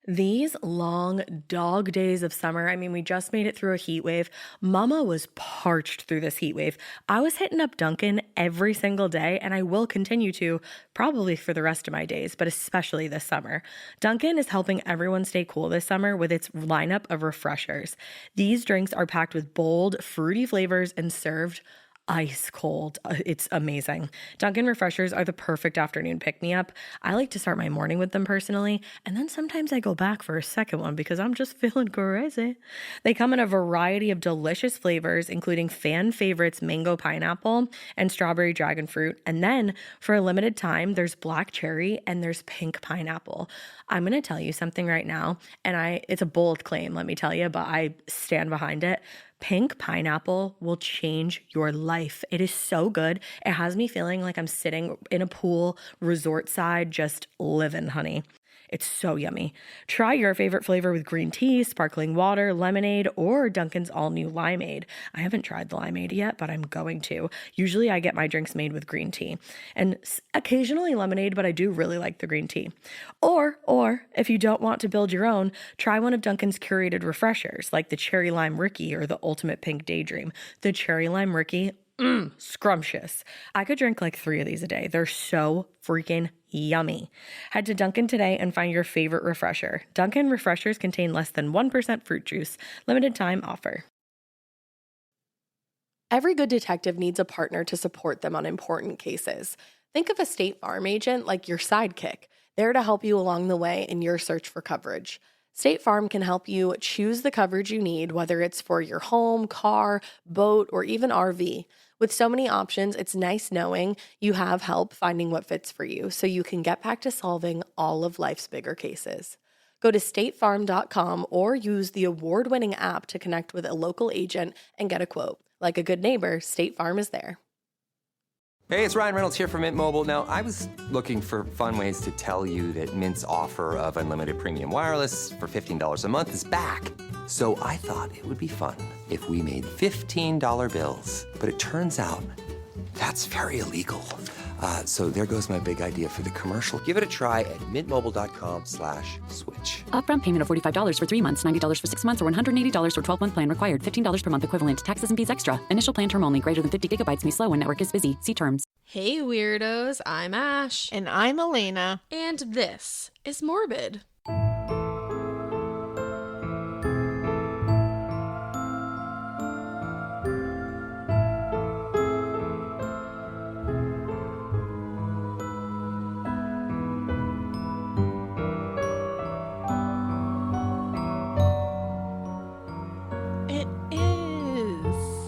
These long dog days of summer, I mean, we just made it through a heat wave. Mama was parched through this heat wave. I was hitting up Dunkin' every single day, and I will continue to probably for the rest of my days, but especially this summer. Dunkin' is helping everyone stay cool this summer with its lineup of refreshers. These drinks are packed with bold, fruity flavors and served ice cold. It's amazing. Dunkin' refreshers are the perfect afternoon pick-me-up. I like to start my morning with them personally, and then sometimes I go back for a second one because I'm just feeling crazy. They come in a variety of delicious flavors, including fan favorites mango pineapple and strawberry dragon fruit. And then for a limited time, there's black cherry and there's pink pineapple. I'm going to tell you something right now, and it's a bold claim, let me tell you, but I stand behind it. Pink pineapple will change your life. It is so good. It has me feeling like I'm sitting in a pool, resort side, just living, honey. It's so yummy. Try your favorite flavor with green tea, sparkling water, lemonade, or Dunkin's all-new limeade. I haven't tried the limeade yet, but I'm going to. Usually I get my drinks made with green tea and occasionally lemonade, but I do really like the green tea. Or if you don't want to build your own, try one of Dunkin's curated refreshers like the Cherry Lime Ricky or the Ultimate Pink Daydream. The Cherry Lime Ricky, scrumptious. I could drink like 3 of these a day. They're so freaking yummy. Head to Dunkin' today and find your favorite refresher. Dunkin' refreshers contain less than 1% fruit juice. Limited time offer. Every good detective needs a partner to support them on important cases. Think of a State Farm agent like your sidekick, there to help you along the way in your search for coverage. State Farm can help you choose the coverage you need, whether it's for your home, car, boat, or even RV. With so many options, it's nice knowing you have help finding what fits for you so you can get back to solving all of life's bigger cases. Go to statefarm.com or use the award-winning app to connect with a local agent and get a quote. Like a good neighbor, State Farm is there. Hey, it's Ryan Reynolds here from Mint Mobile. Now, I was looking for fun ways to tell you that Mint's offer of unlimited premium wireless for $15 a month is back. So I thought it would be fun if we made $15 bills. But it turns out that's very illegal. So there goes my big idea for the commercial. Give it a try at mintmobile.com/switch. Upfront payment of $45 for 3 months, $90 for 6 months, or $180 for 12-month plan required. $15 per month equivalent. Taxes and fees extra. Initial plan term only. Greater than 50 gigabytes may slow when network is busy. See terms. Hey weirdos, I'm Ash. And I'm Alaina. And this is Morbid.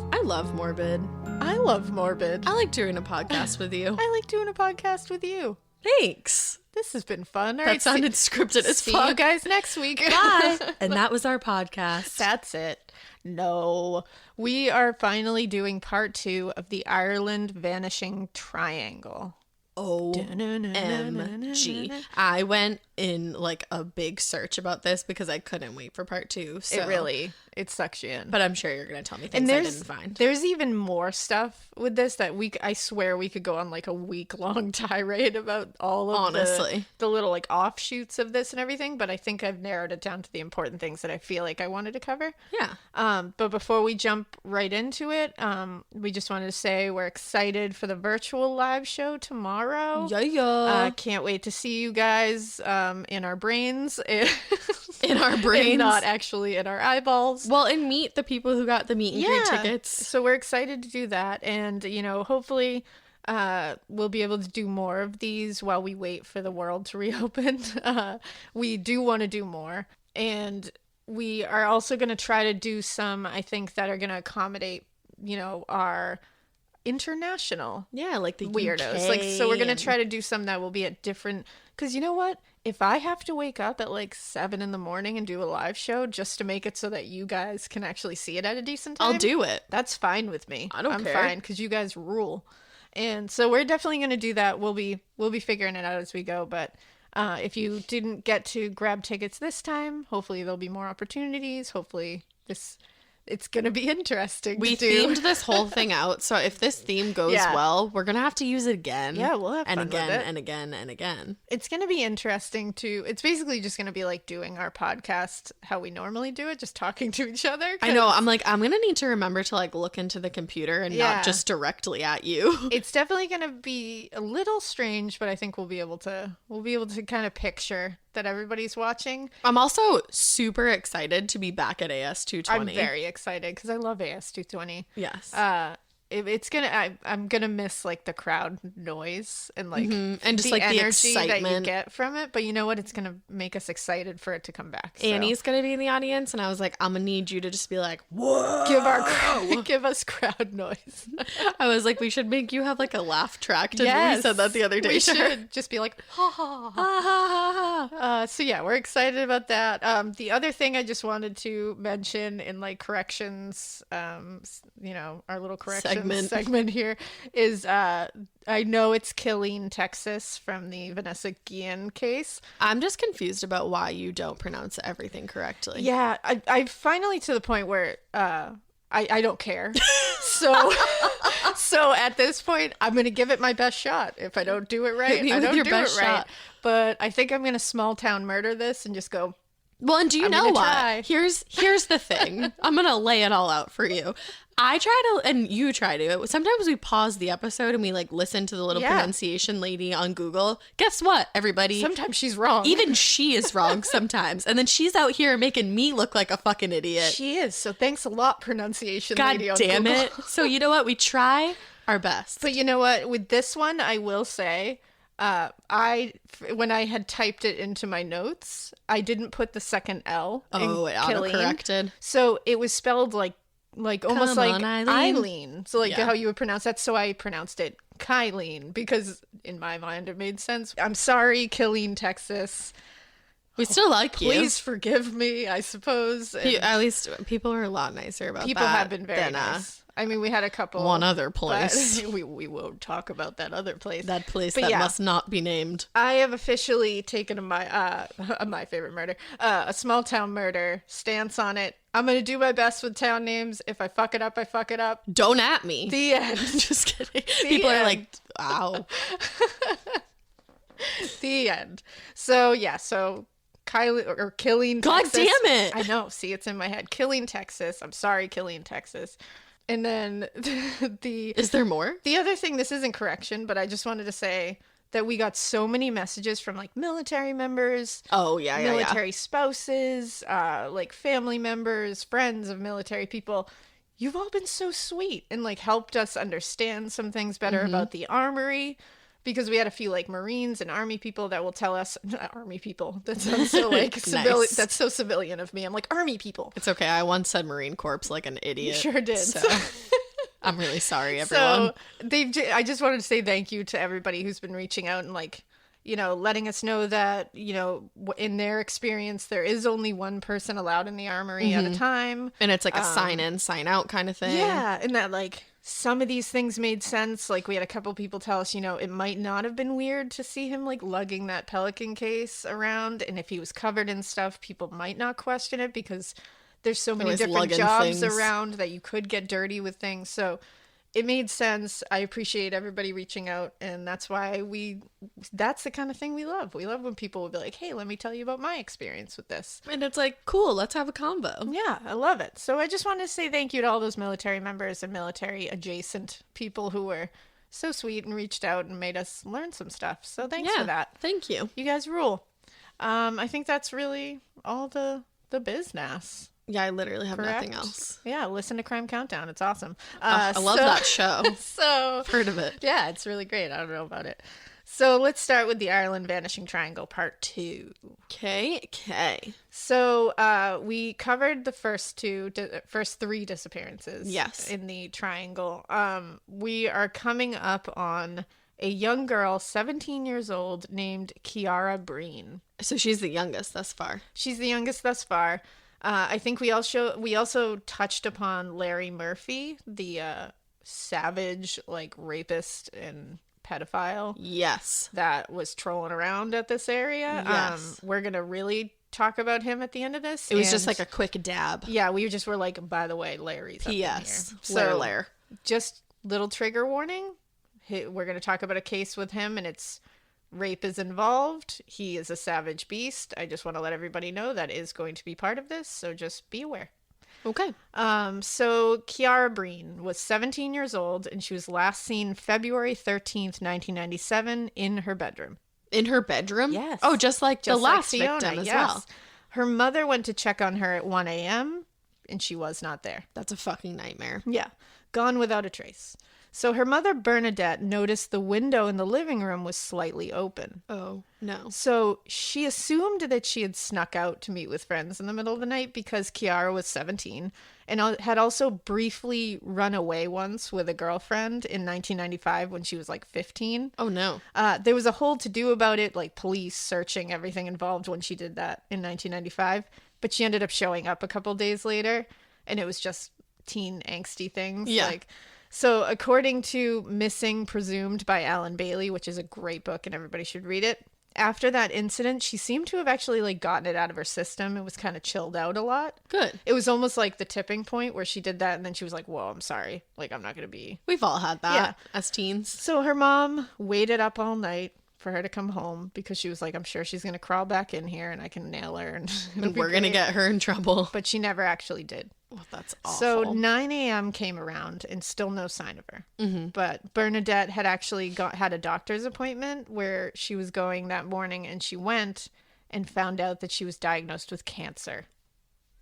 I love Morbid. I love Morbid. I like doing a podcast with you. I like doing a podcast with you. Thanks. This has been fun. All That right, sounded scripted as see fuck. you guys next week. Bye. And that was our podcast. That's it. No. We are finally doing part 2 of the Ireland Vanishing Triangle. OMG. I went in like a big search about this because I couldn't wait for part 2. So. It sucks you in. But I'm sure you're going to tell me things I didn't find. There's even more stuff with this that I swear we could go on like a week-long tirade about all of the little like offshoots of this and everything, but I think I've narrowed it down to the important things that I feel like I wanted to cover. Yeah. But before we jump right into it, we just wanted to say we're excited for the virtual live show tomorrow. Yeah. Can't wait to see you guys in our brains. In our brains. And not actually in our eyeballs. Well, and meet the people who got the meet and greet tickets. So we're excited to do that. And, you know, hopefully we'll be able to do more of these while we wait for the world to reopen. We do want to do more. And we are also going to try to do some, I think, that are going to accommodate, you know, our international like the weirdos. UK Like, so we're going to try to do some that will be at different, because you know what? If I have to wake up at like 7 in the morning and do a live show just to make it so that you guys can actually see it at a decent time, I'll do it. That's fine with me. I don't I'm care. fine because you guys rule. And so we're definitely going to do that. We'll be figuring it out as we go. But if you didn't get to grab tickets this time, hopefully there'll be more opportunities. Hopefully this it's gonna be interesting. We to do. themed this whole thing out, so if this theme goes well, we're gonna have to use it again. Yeah, we'll have and fun again with it. and again and again. It's gonna be interesting to. It's basically just gonna be like doing our podcast how we normally do it, just talking to each other. I know. I'm like, I'm gonna need to remember to like look into the computer and not just directly at you. It's definitely gonna be a little strange, but I think we'll be able to kind of picture that everybody's watching. I'm also super excited to be back at AS220. I'm very excited because I love AS220. Yes. It's gonna. I'm gonna miss like the crowd noise and like and just the like the energy that you excitement get from it. But you know what? It's gonna make us excited for it to come back. So. Annie's gonna be in the audience, and I was like, I'm gonna need you to just be like, whoa, give us crowd noise. I was like, we should make you have like a laugh track. We said that the other day. We should just be like, ha ha ha ha ha. So yeah, we're excited about that. The other thing I just wanted to mention in like corrections, our little corrections segment here is I know it's Killeen, Texas from the Vanessa Guillen case. I'm just confused about why you don't pronounce everything correctly. Yeah, I finally to the point where I don't care. So at this point, I'm going to give it my best shot. If I don't do it right, I don't do it right. Shot. But I think I'm going to small town murder this and just go. Well, and do you know what? Try. Here's the thing. I'm going to lay it all out for you. I try to, and you try to. Sometimes we pause the episode and we like listen to the little pronunciation lady on Google. Guess what, everybody? Sometimes she's wrong. Even she is wrong sometimes. And then she's out here making me look like a fucking idiot. She is. So thanks a lot, pronunciation lady on Google. God damn it. So you know what? We try our best. But you know what? With this one, I will say, when I had typed it into my notes, I didn't put the second L. Oh, it autocorrected. So it was spelled like almost Come like on, Eileen. So like how you would pronounce that. So I pronounced it Kyleen because in my mind it made sense. I'm sorry, Killeen, Texas. We still like you. Please forgive me, I suppose. At least people are a lot nicer about people that. People have been very nice. I mean, we had a couple. One other place. We won't talk about that other place. That place but that must not be named. I have officially taken my favorite murder, a small town murder stance on it. I'm going to do my best with town names. If I fuck it up, I fuck it up. Don't at me. The end. Just kidding. People are like, wow. The end. So, yeah. So, Killeen, Texas. God damn it. I know. See, it's in my head. Killeen, Texas. I'm sorry, Killeen, Texas. And then Is there more? The other thing, this isn't correction, but I just wanted to say that we got so many messages from like military members. Oh, yeah, military spouses, like family members, friends of military people. You've all been so sweet and like helped us understand some things better about the armory. Because we had a few like Marines and Army people that will tell us, Army people, that sounds so like civilian. That's so civilian of me. I'm like, Army people. It's okay. I once said Marine Corps like an idiot. You sure did. So I'm really sorry, everyone. So I just wanted to say thank you to everybody who's been reaching out and like, letting us know that, in their experience, there is only one person allowed in the armory at a time. And it's like a sign in, sign out kind of thing. Yeah. And that like, some of these things made sense. Like we had a couple people tell us, it might not have been weird to see him like lugging that Pelican case around. And if he was covered in stuff, people might not question it because there's so many different jobs around that you could get dirty with things. So it made sense. I appreciate everybody reaching out. And that's why that's the kind of thing we love. We love when people will be like, hey, let me tell you about my experience with this. And it's like, cool, let's have a convo. Yeah, I love it. So I just wanted to say thank you to all those military members and military adjacent people who were so sweet and reached out and made us learn some stuff. So thanks for that. Thank you. You guys rule. I think that's really all the business. Yeah, I literally have nothing else. Yeah, listen to Crime Countdown. It's awesome. I love that show. I've heard of it. Yeah, it's really great. I don't know about it. So let's start with the Ireland Vanishing Triangle Part 2. Okay. So we covered the first three disappearances. Yes. In the triangle. We are coming up on a young girl, 17 years old, named Ciara Breen. So she's the youngest thus far. She's the youngest thus far. I think we also touched upon Larry Murphy, the savage, like, rapist and pedophile. Yes. That was trolling around at this area. Yes. We're going to really talk about him at the end of this. It was just like a quick dab. Yeah, we just were like, by the way, Larry's up in here. P.S. So, Lair. just little trigger warning. We're going to talk about a case with him, and it's rape is involved. He is a savage beast. I just want to let everybody know that is going to be part of this, so just be aware. Okay. So Ciara Breen was 17 years old, and she was last seen February 13th, 1997, in her bedroom. In her bedroom? Yes. Oh, just like the last Fiona, victim as yes. well. Her mother went to check on her at 1 a.m., and she was not there. That's a fucking nightmare. Yeah. Gone without a trace. So her mother, Bernadette, noticed the window in the living room was slightly open. Oh, no. So she assumed that she had snuck out to meet with friends in the middle of the night because Ciara was 17 and had also briefly run away once with a girlfriend in 1995 when she was like 15. Oh, no. There was a whole to-do about it, like police searching everything involved when she did that in 1995. But she ended up showing up a couple days later, and it was just teen angsty things. Yeah. So according to Missing Presumed by Alan Bailey, which is a great book and everybody should read it, after that incident, she seemed to have actually like gotten it out of her system. It was kind of chilled out a lot. Good. It was almost like the tipping point where she did that and then she was like, whoa, I'm sorry. Like, I'm not going to be. We've all had that Yeah. as teens. So her mom waited up all night for her to come home because she was like, I'm sure she's going to crawl back in here and I can nail her. And We're going to get her in trouble. But she never actually did. Oh, that's awful. So 9 a.m. came around and still no sign of her. Mm-hmm. But Bernadette had actually had a doctor's appointment where she was going that morning, and she went and found out that she was diagnosed with cancer.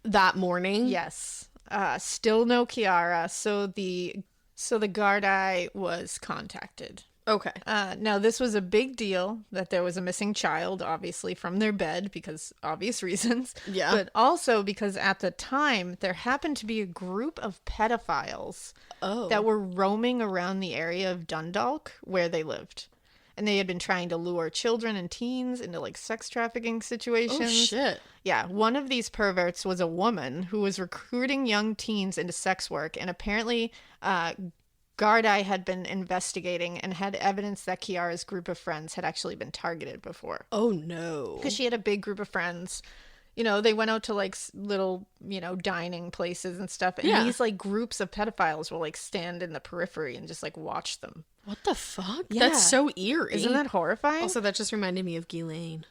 That morning? Yes. Still no Ciara. So the Gardaí was contacted. Okay. Now, this was a big deal that there was a missing child, obviously, from their bed because obvious reasons. Yeah. But also because at the time, there happened to be a group of pedophiles that were roaming around the area of Dundalk where they lived. And they had been trying to lure children and teens into like sex trafficking situations. Oh, shit. Yeah. One of these perverts was a woman who was recruiting young teens into sex work, and apparently Gardaí had been investigating and had evidence that Ciara's group of friends had actually been targeted before. Oh, no. Because she had a big group of friends. You know, they went out to like little, dining places and stuff. And these like groups of pedophiles will like stand in the periphery and just like watch them. What the fuck? Yeah. That's so eerie. Isn't that horrifying? Also, that just reminded me of Ghislaine.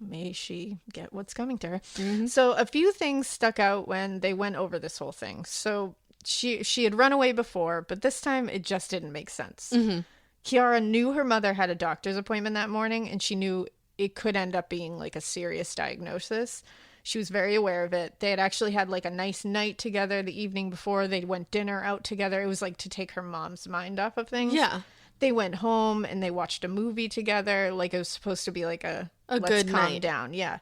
May she get what's coming to her. Mm-hmm. So a few things stuck out when they went over this whole thing. So she had run away before, but this time it just didn't make sense. Mm-hmm. Ciara knew her mother had a doctor's appointment that morning, and she knew it could end up being like a serious diagnosis. She was very aware of it. They had actually had like a nice night together the evening before. They went dinner out together. It was like to take her mom's mind off of things. Yeah. They went home and they watched a movie together. Like it was supposed to be like a let's good calm night. down. Yeah.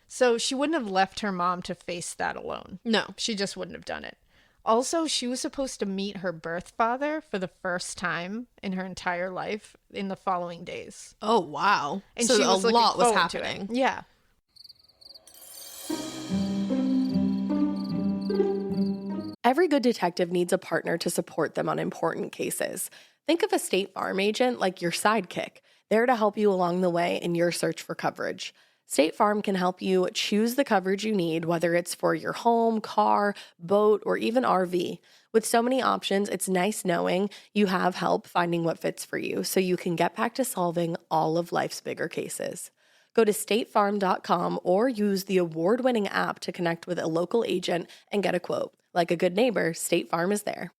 So she wouldn't have left her mom to face that alone. No. She just wouldn't have done it. Also, she was supposed to meet her birth father for the first time in her entire life in the following days. Oh, wow. And so she was a lot was forward to it. happening. Yeah. Every good detective needs a partner to support them on important cases. Think of a State Farm agent like your sidekick, there to help you along the way in your search for coverage. State Farm can help you choose the coverage you need, whether it's for your home, car, boat, or even RV. With so many options, it's nice knowing you have help finding what fits for you so you can get back to solving all of life's bigger cases. Go to statefarm.com or use the award-winning app to connect with a local agent and get a quote. Like a good neighbor, State Farm is there.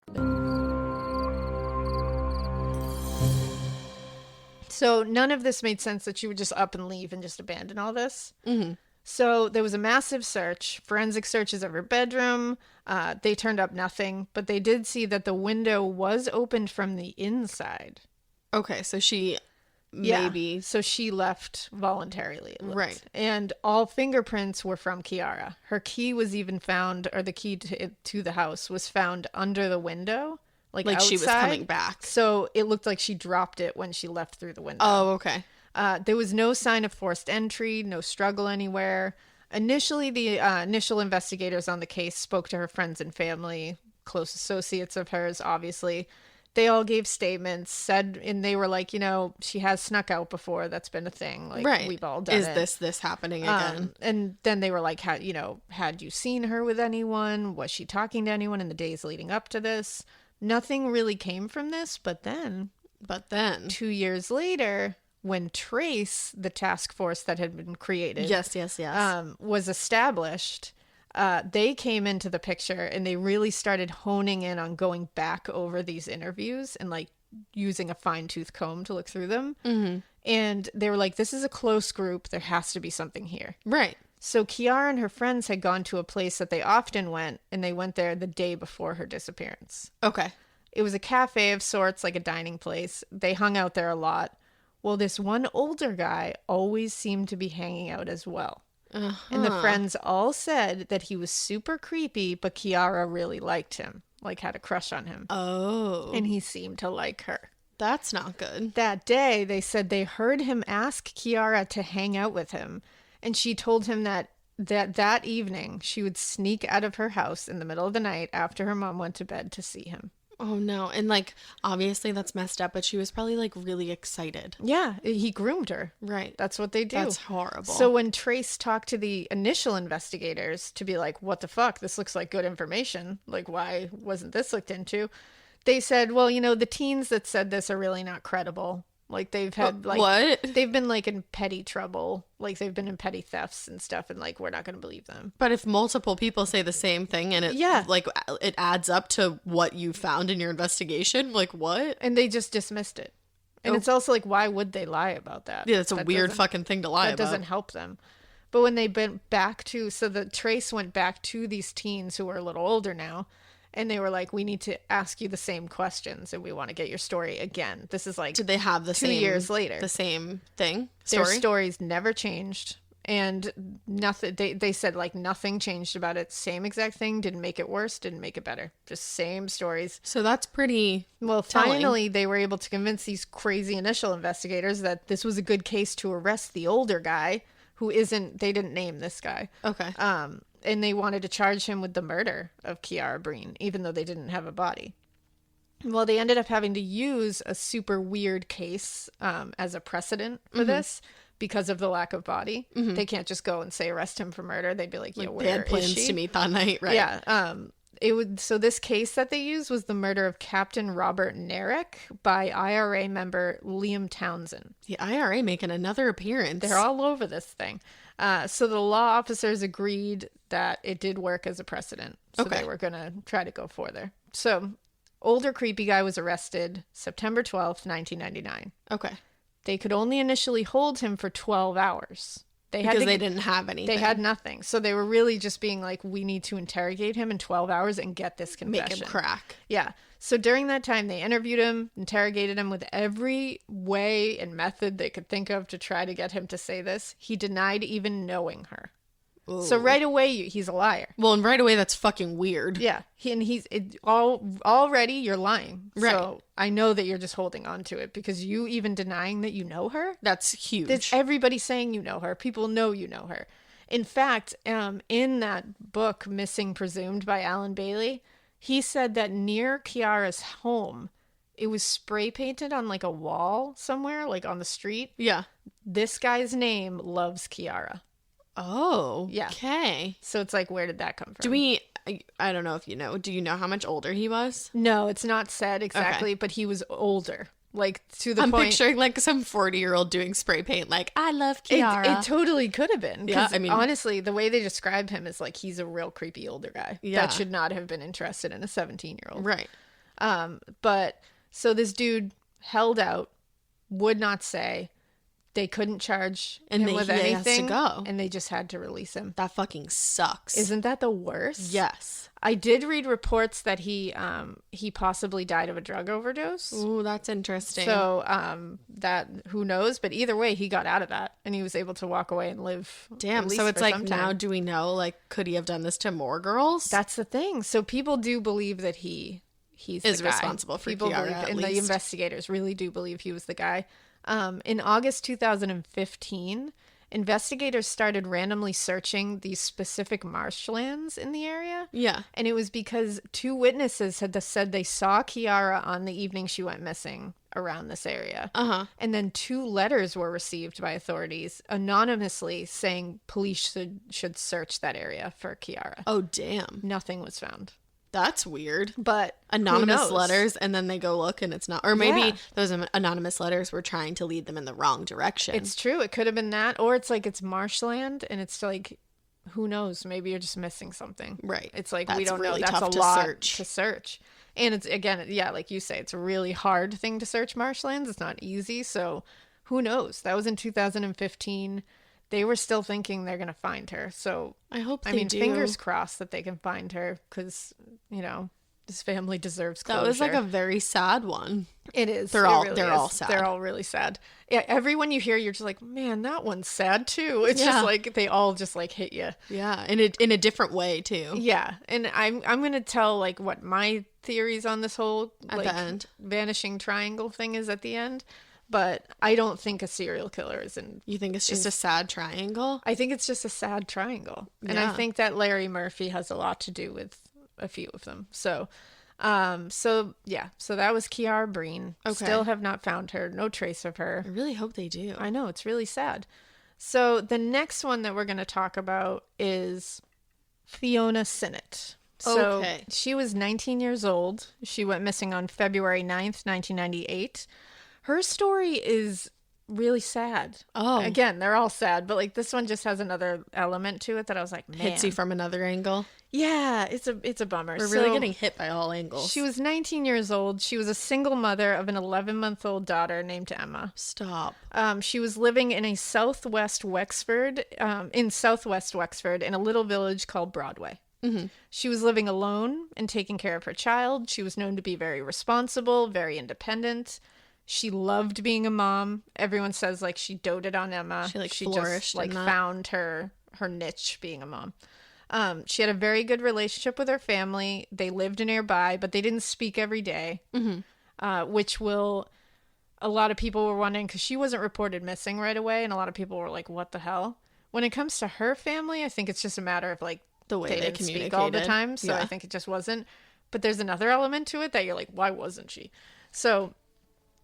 So none of this made sense that she would just up and leave and just abandon all this. Mm-hmm. So there was a massive search, forensic searches of her bedroom. They turned up nothing, but they did see that the window was opened from the inside. Okay, so she Maybe. Yeah. So she left voluntarily. Right. And all fingerprints were from Ciara. Her key was even found, or the key to the house was found under the window. Like outside. She was coming back. So it looked like she dropped it when she left through the window. Oh, okay. There was no sign of forced entry, no struggle anywhere. Initially, the initial investigators on the case spoke to her friends and family, close associates of hers, obviously. they all gave statements, said, and they were like, she has snuck out before. That's been a thing. Like, right. We've all done it. Is this happening again? And then they were like, had you seen her with anyone? Was she talking to anyone in the days leading up to this? Nothing really came from this. But then 2 years later, when Trace, the task force that had been created, yes, was established, they came into the picture and they really started honing in on going back over these interviews and like using a fine-tooth comb to look through them. Mm-hmm. And they were like, this is a close group. There has to be something here. Right. So Ciara and her friends had gone to a place that they often went, and they went there the day before her disappearance. Okay. It was a cafe of sorts, like a dining place. They hung out there a lot. Well, this one older guy always seemed to be hanging out as well. And the friends all said that he was super creepy, but Ciara really liked him, like had a crush on him. Oh. And he seemed to like her. That's not good. That day, they said they heard him ask Ciara to hang out with him. And she told him that evening she would sneak out of her house in the middle of the night after her mom went to bed to see him. Oh, no. And, like, obviously that's messed up, but she was probably, like, really excited. Yeah, he groomed her. Right. That's what they do. That's horrible. So when Trace talked to the initial investigators to be like, what the fuck? This looks like good information. Like, why wasn't this looked into? They said, well, the teens that said this are really not credible. Like, they've had, like... What? They've been, like, in petty trouble. Like, they've been in petty thefts and stuff, and, like, we're not going to believe them. But if multiple people say the same thing and it adds up to what you found in your investigation, like, what? And they just dismissed it. And it's also, like, why would they lie about that? Yeah, it's a weird fucking thing to lie about. That doesn't help them. But when they went back to... So the Trace went back to these teens who are a little older now, and they were like, we need to ask you the same questions, and we want to get your story again. This is like... Did they have the 2 same... years later. The same thing? Their stories never changed. And nothing... They said, like, nothing changed about it. Same exact thing. Didn't make it worse. Didn't make it better. Just same stories. So that's pretty... Well, telling. Finally, they were able to convince these crazy initial investigators that this was a good case to arrest the older guy who isn't... They didn't name this guy. Okay. And they wanted to charge him with the murder of Ciara Breen, even though they didn't have a body. Well, they ended up having to use a super weird case as a precedent for this because of the lack of body. Mm-hmm. They can't just go and say arrest him for murder. They'd be like, yeah, where they had plans is she? To meet that night, right? Yeah. So this case that they used was the murder of Captain Robert Narek by IRA member Liam Townsend. The IRA making another appearance. They're all over this thing. So the law officers agreed that it did work as a precedent. So they were going to try to go further. So older creepy guy was arrested September 12th, 1999. Okay. They could only initially hold him for 12 hours. They didn't have anything. They had nothing. So they were really just being like, we need to interrogate him in 12 hours and get this confession. Make him crack. Yeah. So during that time, they interviewed him, interrogated him with every way and method they could think of to try to get him to say this. He denied even knowing her. Ooh. So right away, he's a liar. Well, and right away, that's fucking weird. Yeah. Already, you're lying. Right. So I know that you're just holding on to it because you even denying that you know her. That's huge. There's everybody saying you know her. People know you know her. In fact, in that book, Missing Presumed by Alan Bailey, he said that near Ciara's home, it was spray painted on like a wall somewhere, like on the street. Yeah. This guy's name loves Ciara. Oh, yeah. Okay. So it's like, where did that come from? I don't know if you know. Do you know how much older he was? No, it's not said exactly, but he was older. Like, to the point... I'm picturing, like, some 40-year-old doing spray paint, like, I love Ciara. It totally could have been. Yeah, I mean... honestly, the way they describe him is, like, he's a real creepy older guy. Yeah. That should not have been interested in a 17-year-old. Right. But, so this dude held out, would not say... They couldn't charge him with anything, has to go. And they just had to release him. That fucking sucks. Isn't that the worst? Yes. I did read reports that he possibly died of a drug overdose. Ooh, that's interesting. So that, who knows? But either way, he got out of that, and he was able to walk away and live. Damn. So it's like, now do we know? Like, could he have done this to more girls? That's the thing. So people do believe that he's is responsible for Ciara. And the investigators really do believe he was the guy. In August 2015, investigators started randomly searching these specific marshlands in the area. Yeah. And it was because 2 witnesses had said they saw Ciara on the evening she went missing around this area. And then 2 letters were received by authorities anonymously saying police should search that area for Ciara. Oh, damn. Nothing was found. That's weird. But anonymous letters, and then they go look and it's not. Or maybe Yeah. those anonymous letters were trying to lead them in the wrong direction. It's true. It could have been that. Or it's like it's marshland and it's like, who knows? Maybe you're just missing something. Right. It's like, That's we don't really know. That's tough a to lot search. to search. And it's, again, yeah, like you say, it's a really hard thing to search marshlands. It's not easy. So who knows? That was in 2015. They were still thinking they're going to find her. So I hope they I mean, do. fingers crossed that they can find her because, this family deserves closure. That was like a very sad one. It is. They're It all really they're is. all sad. They're all really sad. Yeah, everyone you hear, you're just like, man, that one's sad too. It's Yeah. just like they all just like hit you. Yeah, in a different way too. Yeah, and I'm gonna tell like what my theories on this whole At like the end. vanishing triangle thing is at the end, but I don't think a serial killer is in. You think it's just a sad triangle? I think it's just a sad triangle, and I Yeah. think that Larry Murphy has a lot to do with a few of them. So that was Ciara Breen. Okay. Still have not found her. No trace of her. I really hope they do. I know, it's really sad. So the next one that we're going to talk about is Fiona Sinnott. So Okay. she was 19 years old. She went missing on February 9th, 1998. Her story is really sad. Oh. Again, they're all sad, but like this one just has another element to it that I was like, man. Hits you from another angle. Yeah, it's a bummer. We're really So, getting hit by all angles. She was 19 years old. She was a single mother of an 11-month-old daughter named Emma. Stop. She was living in southwest Wexford, in a little village called Broadway. Mm-hmm. She was living alone and taking care of her child. She was known to be very responsible, very independent. She loved being a mom. Everyone says like she doted on Emma. She flourished just like in that. found her niche being a mom. She had a very good relationship with her family. They lived nearby, but they didn't speak every day, which a lot of people were wondering because she wasn't reported missing right away. And a lot of people were like, what the hell? When it comes to her family, I think it's just a matter of like The way they didn't speak all the communicated. time. So I Yeah. think it just wasn't. But there's another element to it that you're like, why wasn't she? So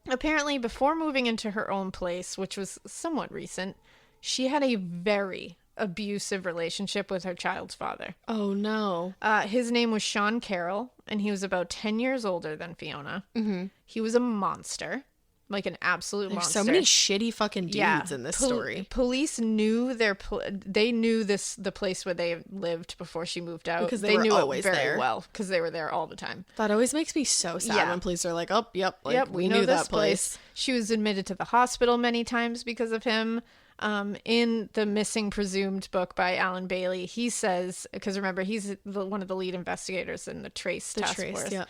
apparently before moving into her own place, which was somewhat recent, she had a very abusive relationship with her child's father. Oh no. His name was Sean Carroll, and he was about 10 years older than Fiona. Mm-hmm. He was a monster, like an absolute There's monster. so many shitty fucking dudes in this story. Police knew they knew the place where they lived before she moved out Because they were knew always it very there. well because they were there all the time. That always makes me so sad Yeah. when police are like, "Oh, yep, like, Yep, we know knew this that place." She was admitted to the hospital many times because of him. In the Missing Presumed book by Alan Bailey, he says, because remember, he's one of the lead investigators in the Trace task force. Yeah.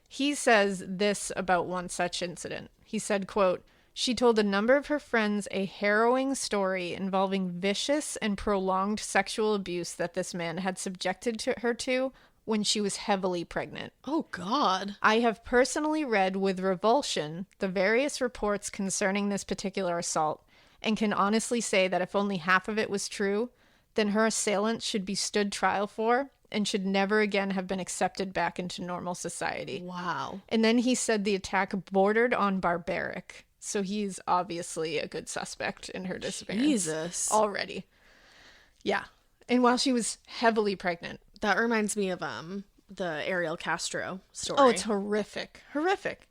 He says this about one such incident. He said, quote, "She told a number of her friends a harrowing story involving vicious and prolonged sexual abuse that this man had subjected her to when she was heavily pregnant. Oh God. I have personally read with revulsion the various reports concerning this particular assault and can honestly say that if only half of it was true, then her assailant should be stood trial for and should never again have been accepted back into normal society." Wow. And then he said the attack bordered on barbaric. So he's obviously a good suspect in her disappearance. Jesus. Already. Yeah. And while she was heavily pregnant. That reminds me of the Ariel Castro story. Oh, it's horrific. Horrific.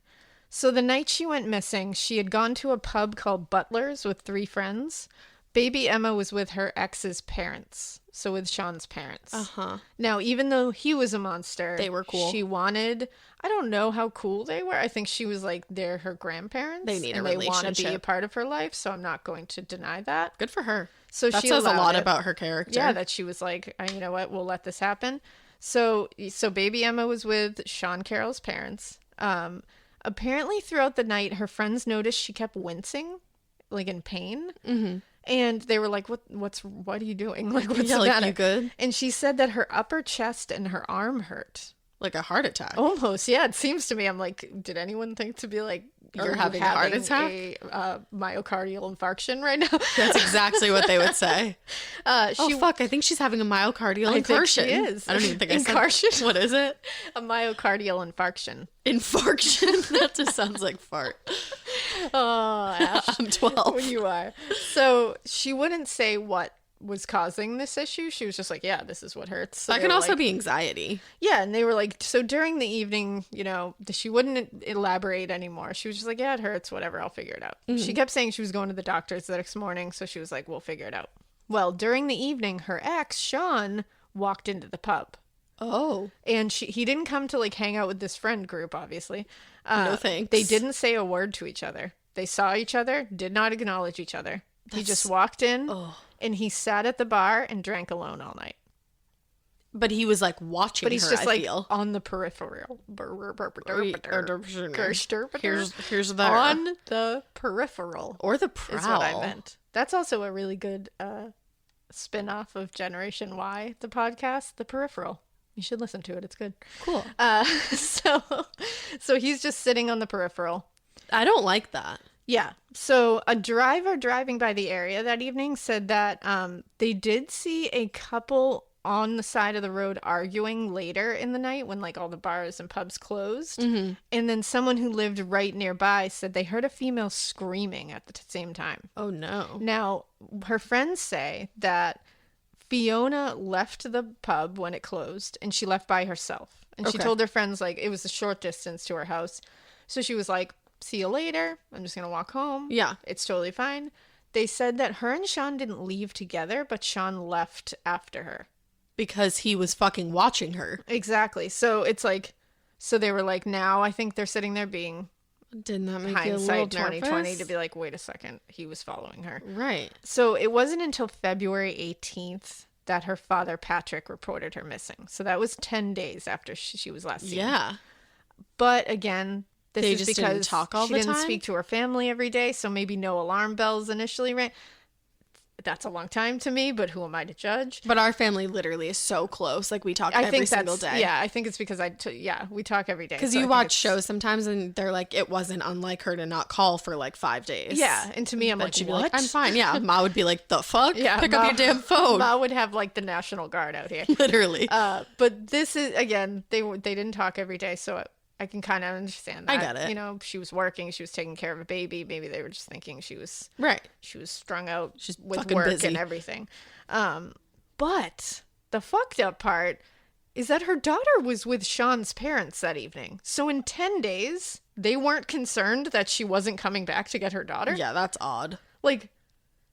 So the night she went missing, she had gone to a pub called Butler's with 3 friends. Baby Emma was with her ex's parents. So with Sean's parents. Uh-huh. Now, even though he was a monster, They were cool. She wanted, I don't know how cool they were. I think she was like, they're her grandparents. They need a and they want to be a relationship. part of her life. So I'm not going to deny that. Good for her. So that she says a allowed lot it. about her character. Yeah, that she was like, you know what, we'll let this happen. So baby Emma was with Sean Carroll's parents. Apparently throughout the night, her friends noticed she kept wincing, like in pain. Mm-hmm. And they were like, what are you doing? Like, what's Yeah, the like, matter? you good? And she said that her upper chest and her arm hurt. Like a heart attack. Almost, yeah. It seems to me. I'm like, did anyone think to be like, You're having a heart attack? a myocardial infarction right now? That's exactly what they would say. She, Fuck, I think she's having a myocardial I think infarction. she is. I don't even think I Infarction? said. What is it? a myocardial infarction. Infarction? That just sounds like fart. Oh, Ash. I'm 12. When you are. So she wouldn't say what was causing this issue. She was just like, yeah, this is what hurts. So That they can were also like, be anxiety. yeah, and they were like, so during the evening, you know, she wouldn't elaborate anymore. She was just like, yeah, it hurts, whatever, I'll figure it out. She kept saying she was going to the doctor's the next morning, so she was like, we'll figure it out. Well, during the evening, her ex, Sean, walked into the pub. Oh. And he didn't come to like hang out with this friend group, obviously. No thanks. They didn't say a word to each other. They saw each other, did not acknowledge each other. He just walked in and he sat at the bar and drank alone all night. But he was like watching But he's her, just I like feel. on the peripheral. Here's the On the peripheral. or the prowl. Is what I meant. That's also a really good spin-off of Generation Y, the podcast, The Peripheral. You should listen to it. It's good. Cool. So he's just sitting on the peripheral. I don't like that. Yeah. So a driver driving by the area that evening said that they did see a couple on the side of the road arguing later in the night when like all the bars and pubs closed. Mm-hmm. And then someone who lived right nearby said they heard a female screaming at the same time. Oh no. Now, her friends say that Fiona left the pub when it closed and she left by herself. And she told her friends like it was a short distance to her house. So she was like, see you later. I'm just going to walk home. Yeah. It's totally fine. They said that her and Sean didn't leave together, but Sean left after her. Because he was fucking watching her. Exactly. So it's like, so they were like, now I think they're sitting there being Didn't that make you a little hindsight 2020 nervous? to be like, wait a second, he was following her. Right. So it wasn't until February 18th that her father, Patrick, reported her missing. So that was 10 days after she was last seen. Yeah. But again, this They is just because didn't talk all she the didn't time? speak to her family every day, so maybe no alarm bells initially rang. That's a long time to me, but who am I to judge? But our family literally is so close. Like we talk every single day. Yeah, I think it's because we talk every day. Because so I you think watch it's- shows sometimes and they're like, it wasn't unlike her to not call for like 5 days. Yeah, and to me, I'm But like, she'd be what? like, I'm fine. Yeah. Ma would be like, the fuck? Yeah, Pick up your damn phone. Ma would have like the National Guard out here. Literally. But this is again, they didn't talk every day, so I can kind of understand that. I get it. You know, she was working, she was taking care of a baby. Maybe they were just thinking she was right. She was strung out She's with fucking work busy. and everything. But the fucked up part is that her daughter was with Sean's parents that evening. So in 10 days, they weren't concerned that she wasn't coming back to get her daughter. Yeah, that's odd. Like,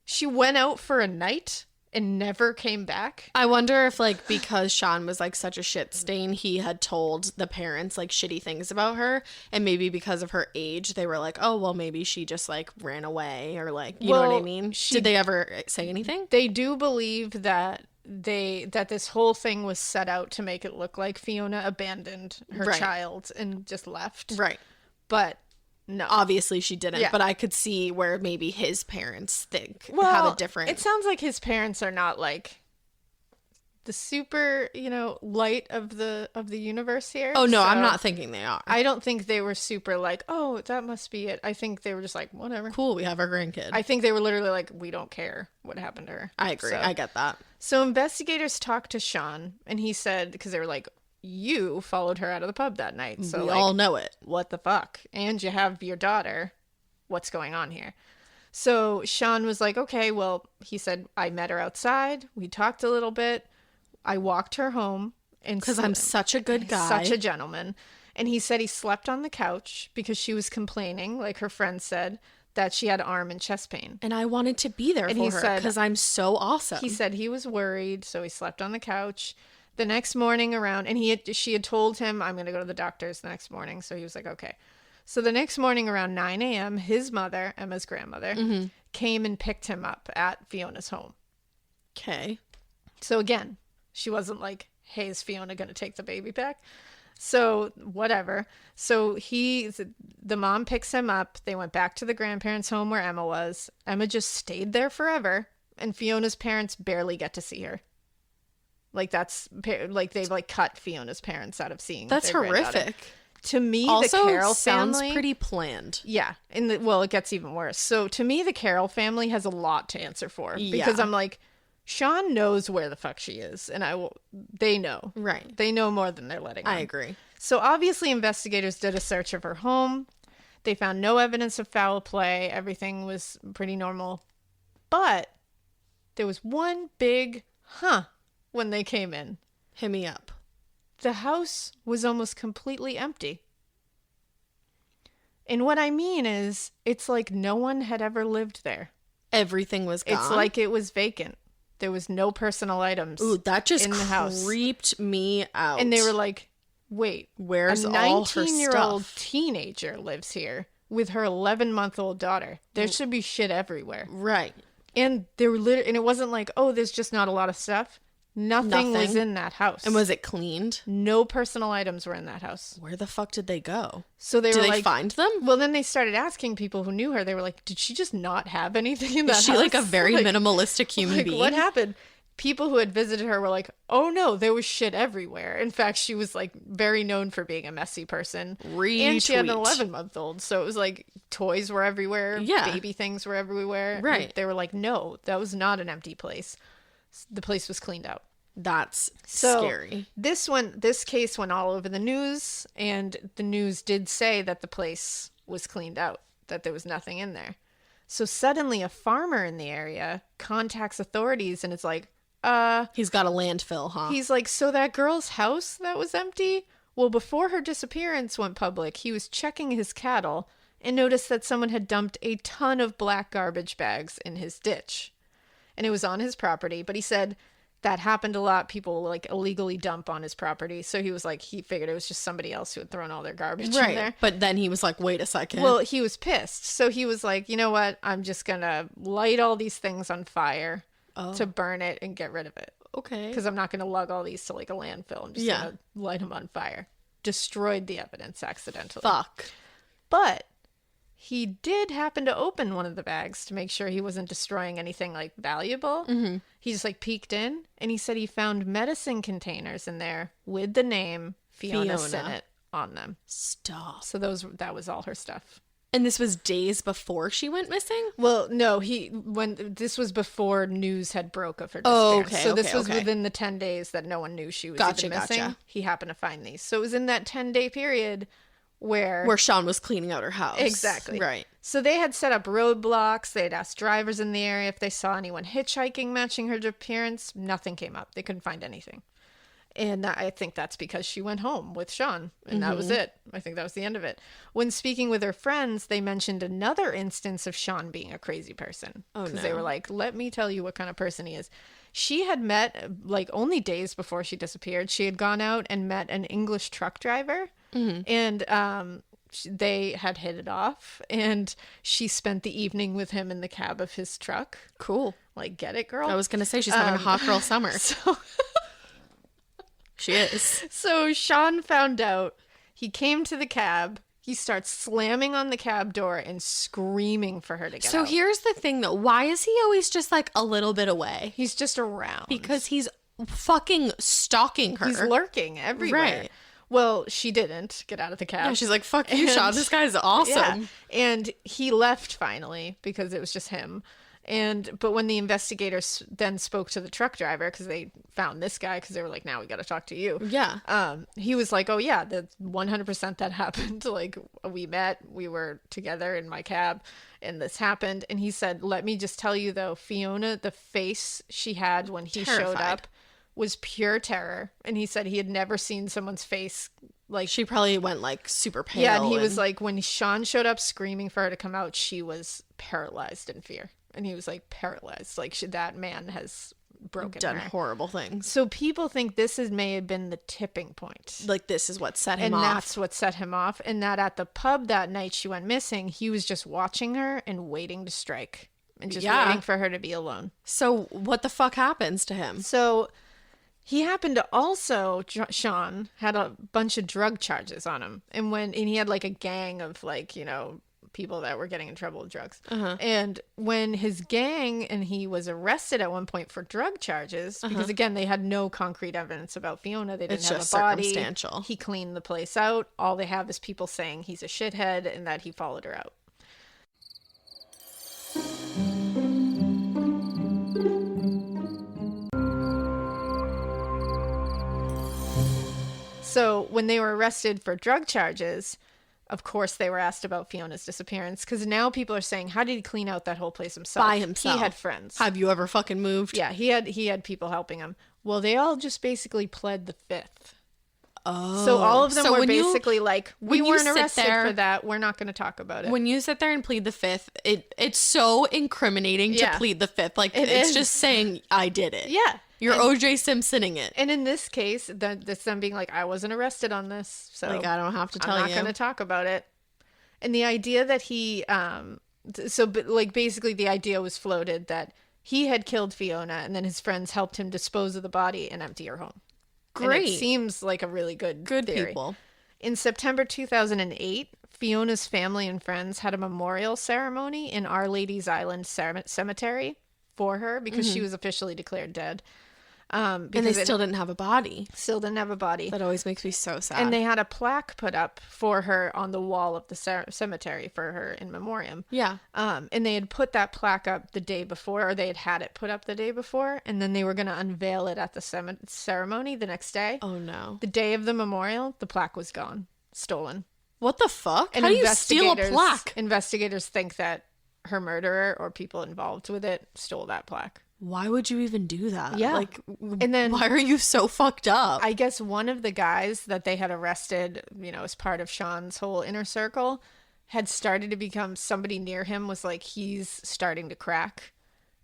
she went out for a night and never came back. I wonder if, like, because Sean was, like, such a shit stain, he had told the parents, like, shitty things about her. And maybe because of her age, they were like, oh, well, maybe she just, like, ran away or, like, you know what I Well, mean? Did they ever say anything? They do believe that this whole thing was set out to make it look like Fiona abandoned her Right. child and just left. Right. But no. Obviously she didn't, Yeah. but I could see where maybe his parents have a different... It sounds like his parents are not like the super, light of the universe here. Oh, no, I'm So not thinking they are. I don't think they were super like, oh, that must be it. I think they were just like, whatever. Cool, we have our grandkid. I think they were literally like, we don't care what happened to her. I agree. So- I get that. So investigators talked to Sean, and he said, because they were like, you followed her out of the pub that night. So We like, all know it. what the fuck? And you have your daughter. What's going on here? So Sean was like, okay, well, he said, I met her outside. We talked a little bit. I walked her home. Because I'm such a good guy. Such a gentleman. And he said he slept on the couch because she was complaining, like her friend said, that she had arm and chest pain. And I wanted to be there And for he her said- because I'm so awesome. He said he was worried, so he slept on the couch. The next morning around, and she had told him, I'm going to go to the doctor's the next morning. So he was like, okay. So the next morning around 9 a.m., his mother, Emma's grandmother, came and picked him up at Fiona's home. Okay. So again, she wasn't like, hey, is Fiona going to take the baby back? So whatever. So the mom picks him up. They went back to the grandparents' home where Emma was. Emma just stayed there forever, and Fiona's parents barely get to see her. Like like they've like cut Fiona's parents out of seeing. That's their granddaughter. horrific. To me, Also, the Carroll sounds family, pretty planned. Yeah, well, it gets even worse. So to me, the Carroll family has a lot to answer for because Yeah. I'm like, Sean knows where the fuck she is, and they know. Right. They know more than they're letting on. I agree. So obviously, investigators did a search of her home. They found no evidence of foul play. Everything was pretty normal, but there was one big when they came in. Hit me up. The house was almost completely empty. And what I mean is, it's like no one had ever lived there. Everything was gone. It's like it was vacant. There was no personal items. Ooh, that just in the house. creeped me out. And they were like, wait, where's a all her 19-year-old stuff? teenager lives here with her 11-month-old daughter. There should be shit everywhere. Right. And they were and it wasn't like, oh, there's just not a lot of stuff. Nothing was in that house. And was it cleaned? No personal items were in that house. Where the fuck did they go? So they Did were they like, find them? Well, then they started asking people who knew her. They were like, did she just not have anything in that Is she house? like a very Like, minimalistic human like, being? what happened? People who had visited her were like, oh no, there was shit everywhere. In fact, she was like very known for being a messy person. And she had an Retweet. 11-month-old. So it was like toys were everywhere. Yeah. Baby things were everywhere. Right. And they were like, no, that was not an empty place. The place was cleaned out. That's So scary. this case went all over the news, and the news did say that the place was cleaned out, that there was nothing in there. So suddenly a farmer in the area contacts authorities and it's like, He's got a landfill, huh? he's like, so that girl's house that was empty? Well, before her disappearance went public, he was checking his cattle and noticed that someone had dumped a ton of black garbage bags in his ditch. And it was on his property, but he said that happened a lot. People like illegally dump on his property. So he was like, he figured it was just somebody else who had thrown all their garbage in there. Right. But then he was like, wait a second. Well, he was pissed. So he was like, you know what? I'm just going to light all these things on fire to burn it and get rid of it. okay. Because I'm not going to lug all these to like a landfill. I'm just Yeah. going to light them on fire. Destroyed the evidence accidentally. Fuck. But he did happen to open one of the bags to make sure he wasn't destroying anything like valuable. Mm-hmm. He just like peeked in and he said he found medicine containers in there with the name Fiona Sinnott on them. Stop. So that was all her stuff. And this was days before she went missing? Well, no, this was before news had broke of her Oh, disappearance. okay, So this okay, was okay. within the 10 days that no one knew she was Gotcha, even missing. gotcha. He happened to find these. So it was in that 10-day period where Sean was cleaning out her house. Exactly. Right. So they had set up roadblocks. They had asked drivers in the area if they saw anyone hitchhiking matching her appearance. Nothing came up. They couldn't find anything. And I think that's because she went home with Sean, and that was it. I think that was the end of it. When speaking with her friends, they mentioned another instance of Sean being a crazy person. Oh, Because they no. were like, let me tell you what kind of person he is. She had met, like, only days before she disappeared, she had gone out and met an English truck driver. And they had hit it off, and she spent the evening with him in the cab of his truck. Cool. Like, get it, girl? I was going to say she's having a hot girl summer. So... She is. So Sean found out. He came to the cab. He starts slamming on the cab door and screaming for her to get So out. here's the thing, though. Why is he always just like a little bit away? He's just around. Because he's fucking stalking her. he's lurking everywhere. Right. Well, she didn't get out of the cab. Yeah, she's like, fuck you, And- Sean. This guy's awesome. Yeah. And he left finally because it was just him. But when the investigators then spoke to the truck driver, because they found this guy, because they were like, now we got to talk to you. Yeah. He was like, oh yeah, that's 100% that happened. Like, we met, we were together in my cab, and this happened. And he said, let me just tell you though, Fiona, the face she had when he showed Terrified. up was pure terror. And he said he had never seen someone's face like She probably went like super pale. yeah, and he was like, when Sean showed up screaming for her to come out, she was paralyzed in fear. And he was like paralyzed. Like that man has broken done her. horrible things. So people think may have been the tipping point. Like this is what set him And off. that's what set him off. And that at the pub that night she went missing, he was just watching her and waiting to strike. And just Yeah. waiting for her to be alone. So what the fuck happens to him? So he happened to also, Sean had a bunch of drug charges on him. And he had like a gang of like, people that were getting in trouble with drugs. And when his gang, and he was arrested at one point for drug charges, because again, they had no concrete evidence about Fiona. They didn't It's have just a body. circumstantial. He cleaned the place out. All they have is people saying he's a shithead and that he followed her out. So when they were arrested for drug charges, of course they were asked about Fiona's disappearance, because now people are saying, how did he clean out that whole place himself? By himself. He had friends. Have you ever fucking moved? Yeah, he had people helping him. Well, they all just basically pled the fifth. Oh. So all of them So were when you- basically like, we when you weren't sit arrested there- for that. We're not going to talk about it. When you sit there and plead the fifth, it's so incriminating to Yeah. plead the fifth. Like, It it's is. just saying, I did it. Yeah. You're And- OJ Simpsoning it. And in this case, that's them being like, I wasn't arrested on this, so Like, I don't have to tell I'm not you. going to talk about it. And the idea that he, basically the idea was floated that he had killed Fiona, and then his friends helped him dispose of the body and empty her home. And Great. it seems like a really good theory. People. In September 2008, Fiona's family and friends had a memorial ceremony in Our Lady's Island Cemetery for her because she was officially declared dead. And they still didn't have a body. still didn't have a body. That always makes me so sad. And they had a plaque put up for her on the wall of the cemetery for her in memoriam. Yeah. And they had put that plaque up the day before, or they had it put up the day before, and then they were going to unveil it at the ceremony the next day. Oh, no. The day of the memorial, the plaque was gone, stolen. What the fuck? And How do you steal a plaque? Investigators think that her murderer or people involved with it stole that plaque. Why would you even do that? Yeah. Like, And then why are you so fucked up? I guess one of the guys that they had arrested, as part of Sean's whole inner circle, had started to become somebody near him was like, he's starting to crack.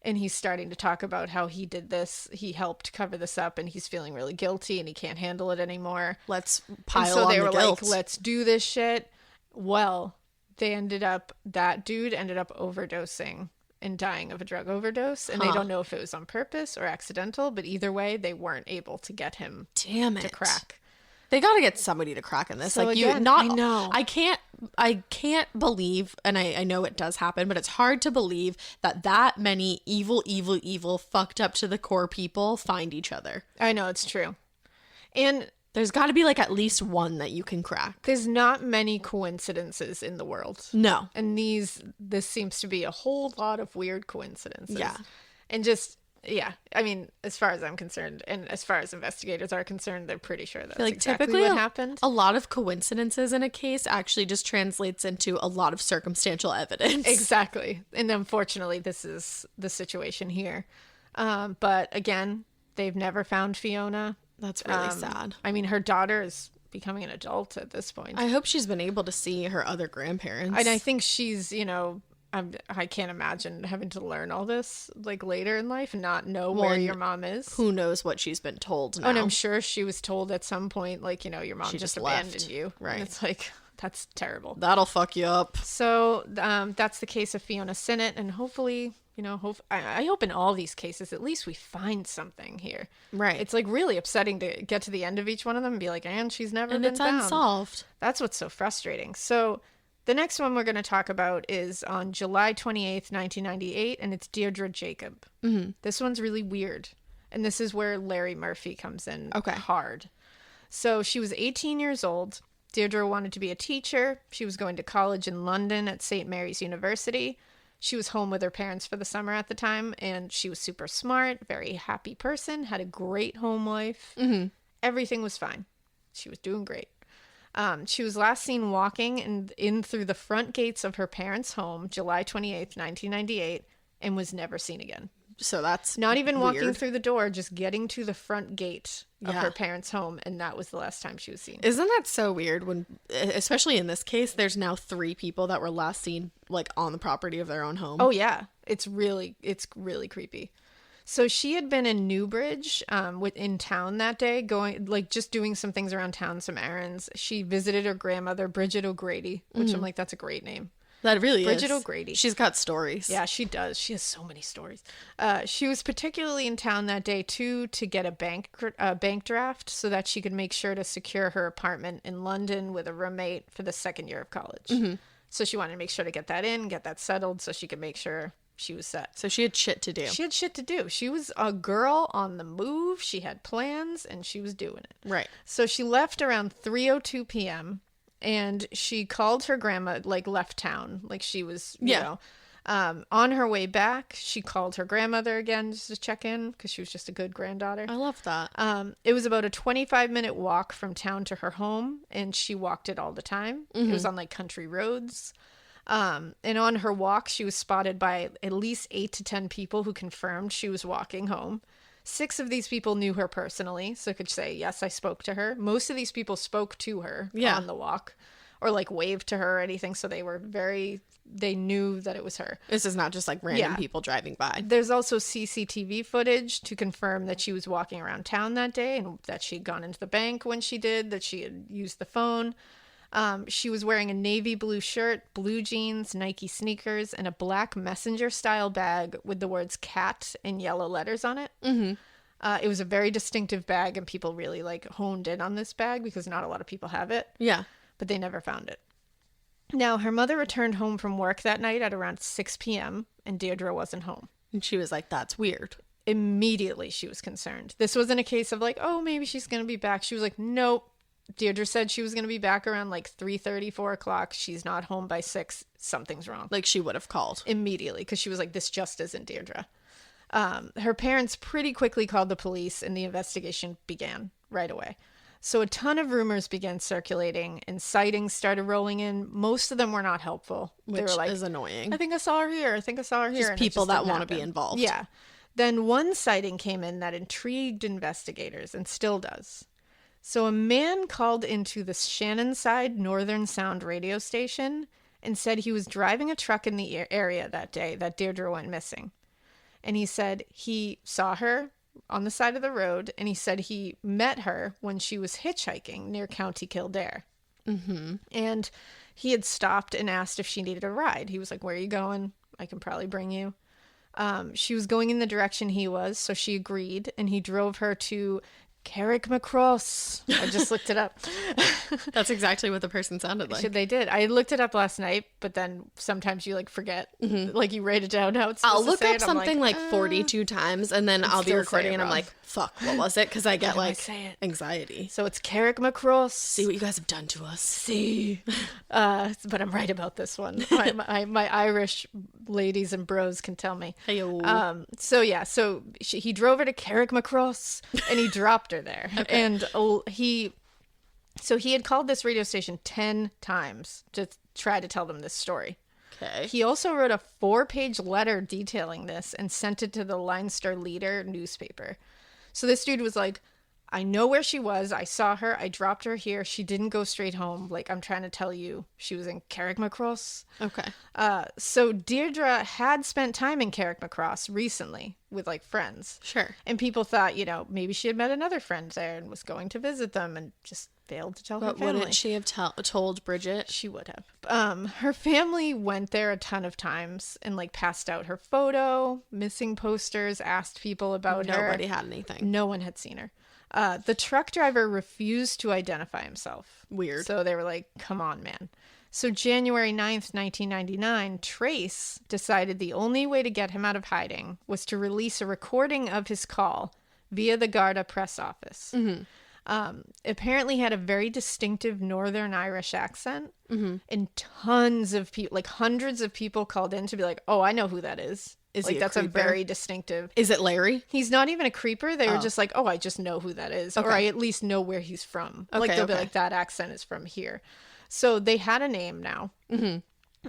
And he's starting to talk about how he did this. He helped cover this up, and he's feeling really guilty, and he can't handle it anymore. Let's And pile so on they the were guilt. like, let's do this shit. Well, that dude ended up overdosing and dying of a drug overdose. And they don't know if it was on purpose or accidental, but either way, they weren't able to get him Damn it. to crack. They got to get somebody to crack in this. So like again, you, not. I know. I can't believe, and I know it does happen, but it's hard to believe that many evil, fucked up to the core people find each other. I know, it's true. And There's got to be like at least one that you can crack. there's not many coincidences in the world. No. And this seems to be a whole lot of weird coincidences. Yeah. And just, yeah. I mean, as far as I'm concerned, and as far as investigators are concerned, they're pretty sure that's Like exactly typically what happened. a lot of coincidences in a case actually just translates into a lot of circumstantial evidence. Exactly. And unfortunately, this is the situation here. But again, they've never found Fiona. That's really sad. I mean, her daughter is becoming an adult at this point. I hope she's been able to see her other grandparents. And I think she's, I can't imagine having to learn all this like later in life and not know where and your mom is. who knows what she's been told now. Oh, and I'm sure she was told at some point, like, your mom She just just left. abandoned you. Right. And it's like, that's terrible. That'll fuck you up. So that's the case of Fiona Sinnott. And hopefully, I hope in all these cases, at least we find something here. Right. It's like really upsetting to get to the end of each one of them and be like, and she's never And been it's found. unsolved. That's what's so frustrating. So the next one we're going to talk about is on July 28th, 1998, and it's Deirdre Jacob. Mm-hmm. This one's really weird. And this is where Larry Murphy comes in hard. So she was 18 years old. Deirdre wanted to be a teacher. She was going to college in London at St. Mary's University. She was home with her parents for the summer at the time, and she was super smart, very happy person, had a great home life. Mm-hmm. Everything was fine. She was doing great. She was last seen walking in through the front gates of her parents' home, July 28th, 1998, and was never seen again. So that's Not even walking weird. through the door, just getting to the front gate of Yeah. her parents' home, and that was the last time she was seen. Isn't that so weird when, especially in this case, there's now 3 people that were last seen like on the property of their own home. Oh yeah, it's really creepy. So she had been in Newbridge, in town that day, just doing some things around town, some errands. She visited her grandmother, Bridget O'Grady, which I'm like, that's a great name. That really Bridget is. O'Grady. She's got stories. Yeah, she does. She has so many stories. She was particularly in town that day, too, to get a bank draft so that she could make sure to secure her apartment in London with a roommate for the second year of college. Mm-hmm. So she wanted to make sure to get that in, get that settled so she could make sure she was set. So she had shit to do. She had shit to do. She was a girl on the move. She had plans and she was doing it. Right. So she left around 3:02 p.m. and she called her grandma, like left town. Like she was, you know, on her way back, she called her grandmother again just to check in because she was just a good granddaughter. I love that. It was about a 25-minute walk from town to her home, and she walked it all the time. It was on like country roads. And on her walk, she was spotted by at least 8 to 10 people who confirmed she was walking home. 6 of these people knew her personally, so could say, yes, I spoke to her. Most of these people spoke to her on the walk or like waved to her or anything. So they knew that it was her. This is not just like random people driving by. There's also CCTV footage to confirm that she was walking around town that day and that she'd gone into the bank when she did, that she had used the phone. She was wearing a navy blue shirt, blue jeans, Nike sneakers, and a black messenger-style bag with the words cat in yellow letters on it. It was a very distinctive bag, and people really like honed in on this bag because not a lot of people have it. Yeah. But they never found it. Now, her mother returned home from work that night at around 6 p.m., and Deirdre wasn't home. And she was like, that's weird. Immediately, she was concerned. This wasn't a case of like, oh, maybe she's going to be back. She was like, nope. Deirdre said she was going to be back around like 3:30, 4 o'clock. She's not home by 6. Something's wrong. Like she would have called. Immediately, because she was like, this just isn't Deirdre. Her parents pretty quickly called the police, and the investigation began right away. So a ton of rumors began circulating, and sightings started rolling in. Most of them were not helpful. Which they were like, is annoying. I think I saw her here. I think I saw her here. Just and people that want to be happen. involved. Yeah. Then one sighting came in that intrigued investigators and still does. So a man called into the Shannonside Northern Sound radio station and said he was driving a truck in the area that day that Deirdre went missing. And he said he saw her on the side of the road, and he said he met her when she was hitchhiking near County Kildare. And he had stopped and asked if she needed a ride. He was like, where are you going? I can probably bring you. She was going in the direction he was, so she agreed, and he drove her to Carrickmacross. I just looked it up. That's exactly what the person sounded like. They did. I looked it up last night, but then sometimes you like forget. Like you write it down how it's supposed I'll to look say up it. I'm something like 42 times, and then I'll be still say recording it and I'm wrong. like, fuck, what was it? Because I get do I like say it? anxiety. So it's Carrickmacross. See what you guys have done to us. See. But I'm right about this one. My Irish ladies and bros can tell me. Hey-o. So he drove her to Carrickmacross and he dropped her there. And he had called this radio station 10 times to try to tell them this story. Okay. He also wrote a 4-page letter detailing this and sent it to the Leinster Leader newspaper. So this dude was like, I know where she was. I saw her. I dropped her here. She didn't go straight home. Like, I'm trying to tell you, she was in Carrickmacross. Okay. So Deirdre had spent time in Carrickmacross recently with like friends. Sure. And people thought, maybe she had met another friend there and was going to visit them and just failed to tell her But family. wouldn't she have told Bridget? She would have. Her family went there a ton of times and like passed out her photo, missing posters, asked people about her. Nobody had anything. No one had seen her. The truck driver refused to identify himself. Weird. So they were like, come on, man. So January 9th, 1999, Trace decided the only way to get him out of hiding was to release a recording of his call via the Garda press office. Apparently had a very distinctive Northern Irish accent, and tons of people, like hundreds of people called in to be like, oh, I know who that is. Is like, he a that's a creeper? very distinctive. Is it Larry? He's not even a creeper. They were just like, oh, I just know who that is. Or I at least know where he's from. Like, they'll be like, that accent is from here. So they had a name now.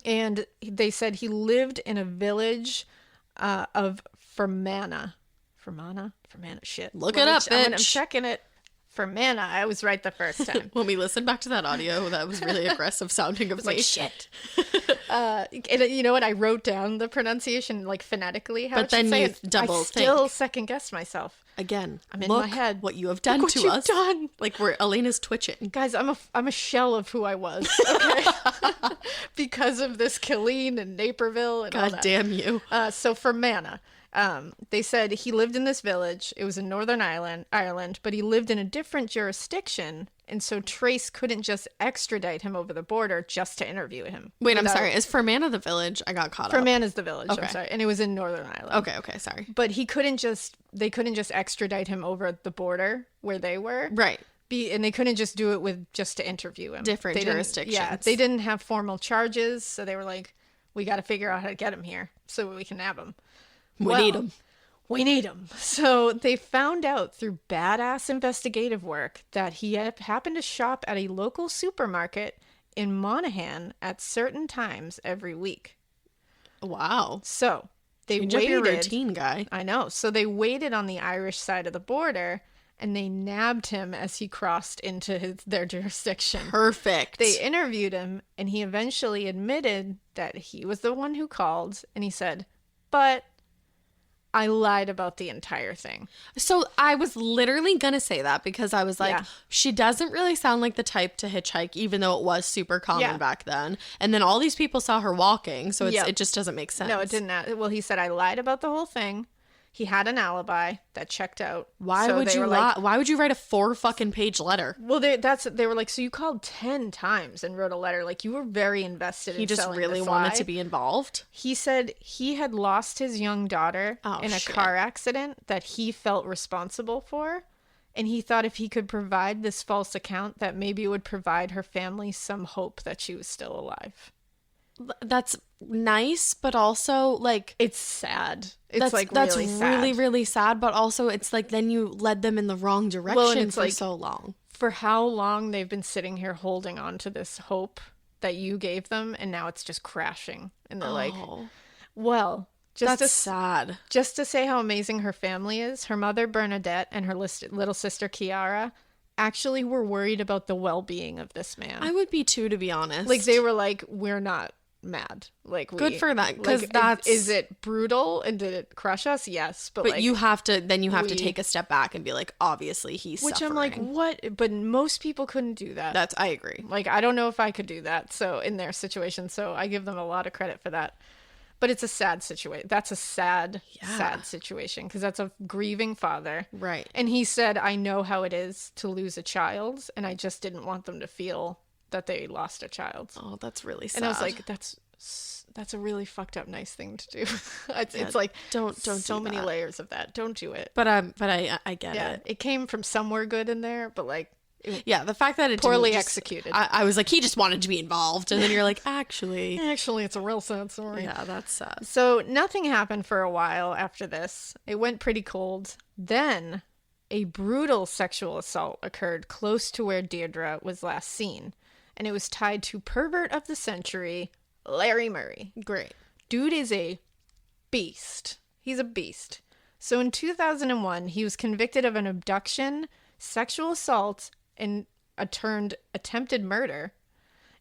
And they said he lived in a village of Fermanagh. Fermanagh? Shit. Look it up, I'm bitch. checking it. Fermanagh. I was right the first time. When we listened back to that audio, that was really aggressive sounding of me. Like, shit. And you know what? I wrote down the pronunciation like phonetically. How But it should then say you it. double I still think. second guessed myself. Again, I'm in look my head. what you have done Look what to you've us. done. Like Alaina's twitching. Guys, I'm a shell of who I was. Okay, because of this Killeen and Naperville and all God that. damn you. So Fermanagh. They said he lived in this village. It was in Northern Ireland, but he lived in a different jurisdiction, and so Trace couldn't just extradite him over the border just to interview him. Wait, I'm sorry. Is Fermanagh of the village? I got caught up. Fermanagh is the village. Okay. I'm sorry, and it was in Northern Ireland. Okay, sorry. But they couldn't just extradite him over the border where they were. Right. And they couldn't just do it just to interview him. Different jurisdictions. Yeah, they didn't have formal charges, so they were like, we got to figure out how to get him here so we can have him. We need him. We need him. So they found out through badass investigative work that he happened to shop at a local supermarket in Monaghan at certain times every week. Wow. So they Change up waited. your routine, guy. I know. So they waited on the Irish side of the border, and they nabbed him as he crossed into their jurisdiction. Perfect. They interviewed him, and he eventually admitted that he was the one who called, and he said, but I lied about the entire thing. So I was literally going to say that because I was like, Yeah. she doesn't really sound like the type to hitchhike, even though it was super common back then. And then all these people saw her walking, so it just doesn't make sense. No, it didn't. Well, he said, I lied about the whole thing. He had an alibi that checked out. Why So would they you were lie? like, Why would you write a 4 fucking page letter? well, they were like, so you called 10 times and wrote a letter. Like, you were very invested He in just selling really this wanted lie. to be involved. He said he had lost his young daughter in a shit. car accident that he felt responsible for. And he thought if he could provide this false account, that maybe it would provide her family some hope that she was still alive. That's nice, but also like It's sad. It's that's like that's really sad. really, really sad. But also, it's like then you led them in the wrong direction it's for like- so long. For how long they've been sitting here holding on to this hope that you gave them, and now it's just crashing. And they're like, well, That's sad. Just to say how amazing her family is, her mother Bernadette and her little sister Ciara actually were worried about the well-being of this man. I would be too, to be honest. Like, they were like, we're not mad. Like, Good for that, 'cause that's- is it brutal and did it crush us? Yes, but like, you have to take a step back and be like, obviously he's which suffering. I'm like, what? But most people couldn't do that. I agree. Like, I don't know if I could do that. So in their situation, so I give them a lot of credit for that. But it's a sad situation. That's a sad situation because that's a grieving father. Right. And he said, I know how it is to lose a child, and I just didn't want them to feel that they lost a child. Oh, that's really sad. And I was like, that's a really fucked up nice thing to do. It's like, don't so do many that. layers of that. Don't do it. But I get Yeah, it. it came from somewhere good in there, but like, Yeah, the fact that it Poorly didn't just- executed. I was like, he just wanted to be involved, and then you're like, actually, actually, it's a real sad story. yeah, that's sad. So nothing happened for a while after this. It went pretty cold. Then a brutal sexual assault occurred close to where Deirdre was last seen, and it was tied to pervert of the century, Larry Murray. Great. Dude is a beast. He's a beast. So in 2001, he was convicted of an abduction, sexual assault, and attempted murder.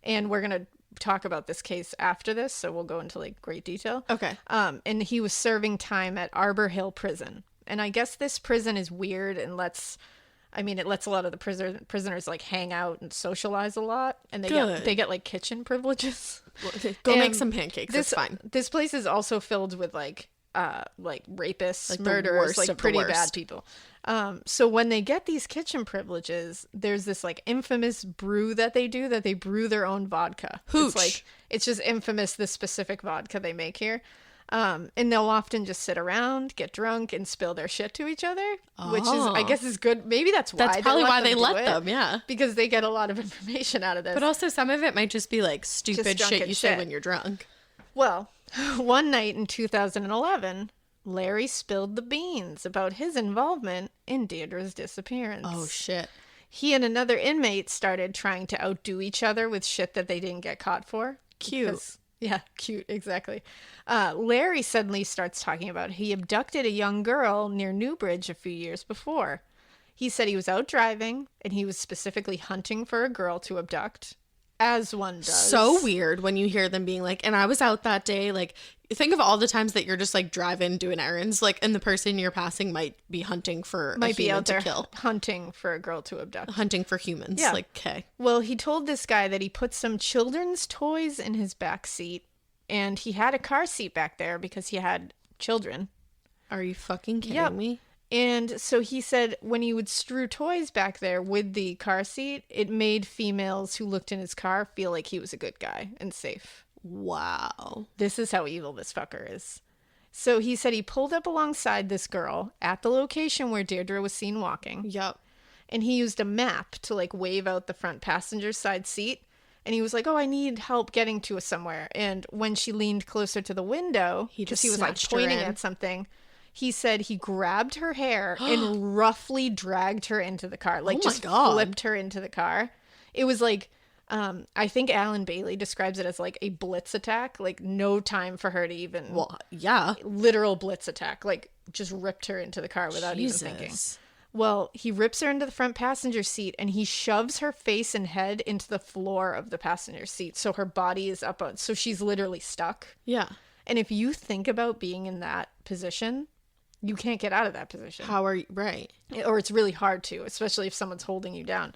And we're going to talk about this case after this, so we'll go into like great detail. Okay. And he was serving time at Arbor Hill Prison. And I guess this prison is weird and it lets a lot of the prisoners like hang out and socialize a lot, and they get like kitchen privileges. Go And make some pancakes. It's fine. This place is also filled with like rapists, Like the murderers, worst like of the pretty worst. bad people. So when they get these kitchen privileges, there's this like infamous brew that they brew their own vodka. Hooch. It's just infamous, this specific vodka they make here. And they'll often just sit around, get drunk, and spill their shit to each other, which is, I guess, is good. Maybe that's why. That's probably why they do let it, them, yeah. because they get a lot of information out of this. But also, some of it might just be like stupid drunken shit you say shit. when you're drunk. Well, one night in 2011, Larry spilled the beans about his involvement in Deirdre's disappearance. Oh shit. He and another inmate started trying to outdo each other with shit that they didn't get caught for. Cute. Yeah, cute, exactly. Larry suddenly starts talking about he abducted a young girl near Newbridge a few years before. He said he was out driving, and he was specifically hunting for a girl to abduct, as one does. So weird when you hear them being like, and I was out that day. Like, think of all the times that you're just like driving, doing errands, like, and the person you're passing might be hunting for a human out there to kill. hunting for a girl to abduct. Hunting for humans. Yeah. Like, okay. Well, he told this guy that he put some children's toys in his back seat, and he had a car seat back there because he had children. Are you fucking kidding me? And so he said when he would strew toys back there with the car seat, it made females who looked in his car feel like he was a good guy and safe. Wow. This is how evil this fucker is. So he said he pulled up alongside this girl at the location where Deirdre was seen walking. Yep. And he used a map to like wave out the front passenger side seat. And he was like, oh, I need help getting to us somewhere. And when she leaned closer to the window, he was like pointing at something. He said he grabbed her hair and roughly dragged her into the car. Like just flipped her into the car. It was like, I think Alan Bailey describes it as like a blitz attack. Like no time for her to even. Well, yeah. Literal blitz attack. Like just ripped her into the car without even thinking. Well, he rips her into the front passenger seat and he shoves her face and head into the floor of the passenger seat. So her body is up on, so she's literally stuck. Yeah. And if you think about being in that position, you can't get out of that position. How are you? Right. Or it's really hard to, especially if someone's holding you down.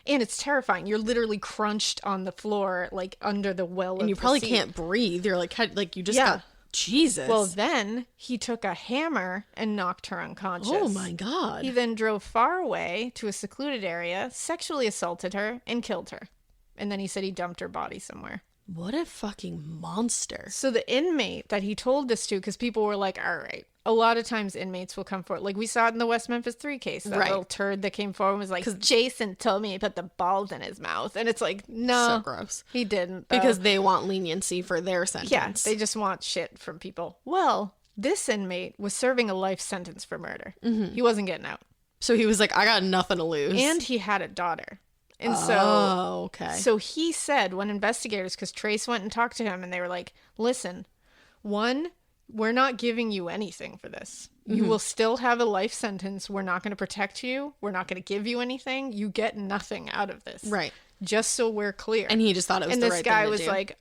And it's terrifying. You're literally crunched on the floor, like under the well of the seat. And you probably can't breathe. You're like you just got, Jesus. Well, then he took a hammer and knocked her unconscious. Oh my God. He then drove far away to a secluded area, sexually assaulted her, and killed her. And then he said he dumped her body somewhere. What a fucking monster. So the inmate that he told this to, because people were like, all right, a lot of times inmates will come forward. Like we saw it in the West Memphis 3 case. That little turd that came forward and was like, because Jason told me he put the balls in his mouth. And it's like, no. So gross. He didn't. Though. Because they want leniency for their sentence. Yeah, they just want shit from people. Well, this inmate was serving a life sentence for murder. Mm-hmm. He wasn't getting out. So he was like, I got nothing to lose. And he had a daughter. And so he said when investigators, because Trace went and talked to him and they were like, listen, one, we're not giving you anything for this. Mm-hmm. You will still have a life sentence. We're not going to protect you. We're not going to give you anything. You get nothing out of this. Right. Just so we're clear. And he just thought it was the right thing to do. And this guy was like,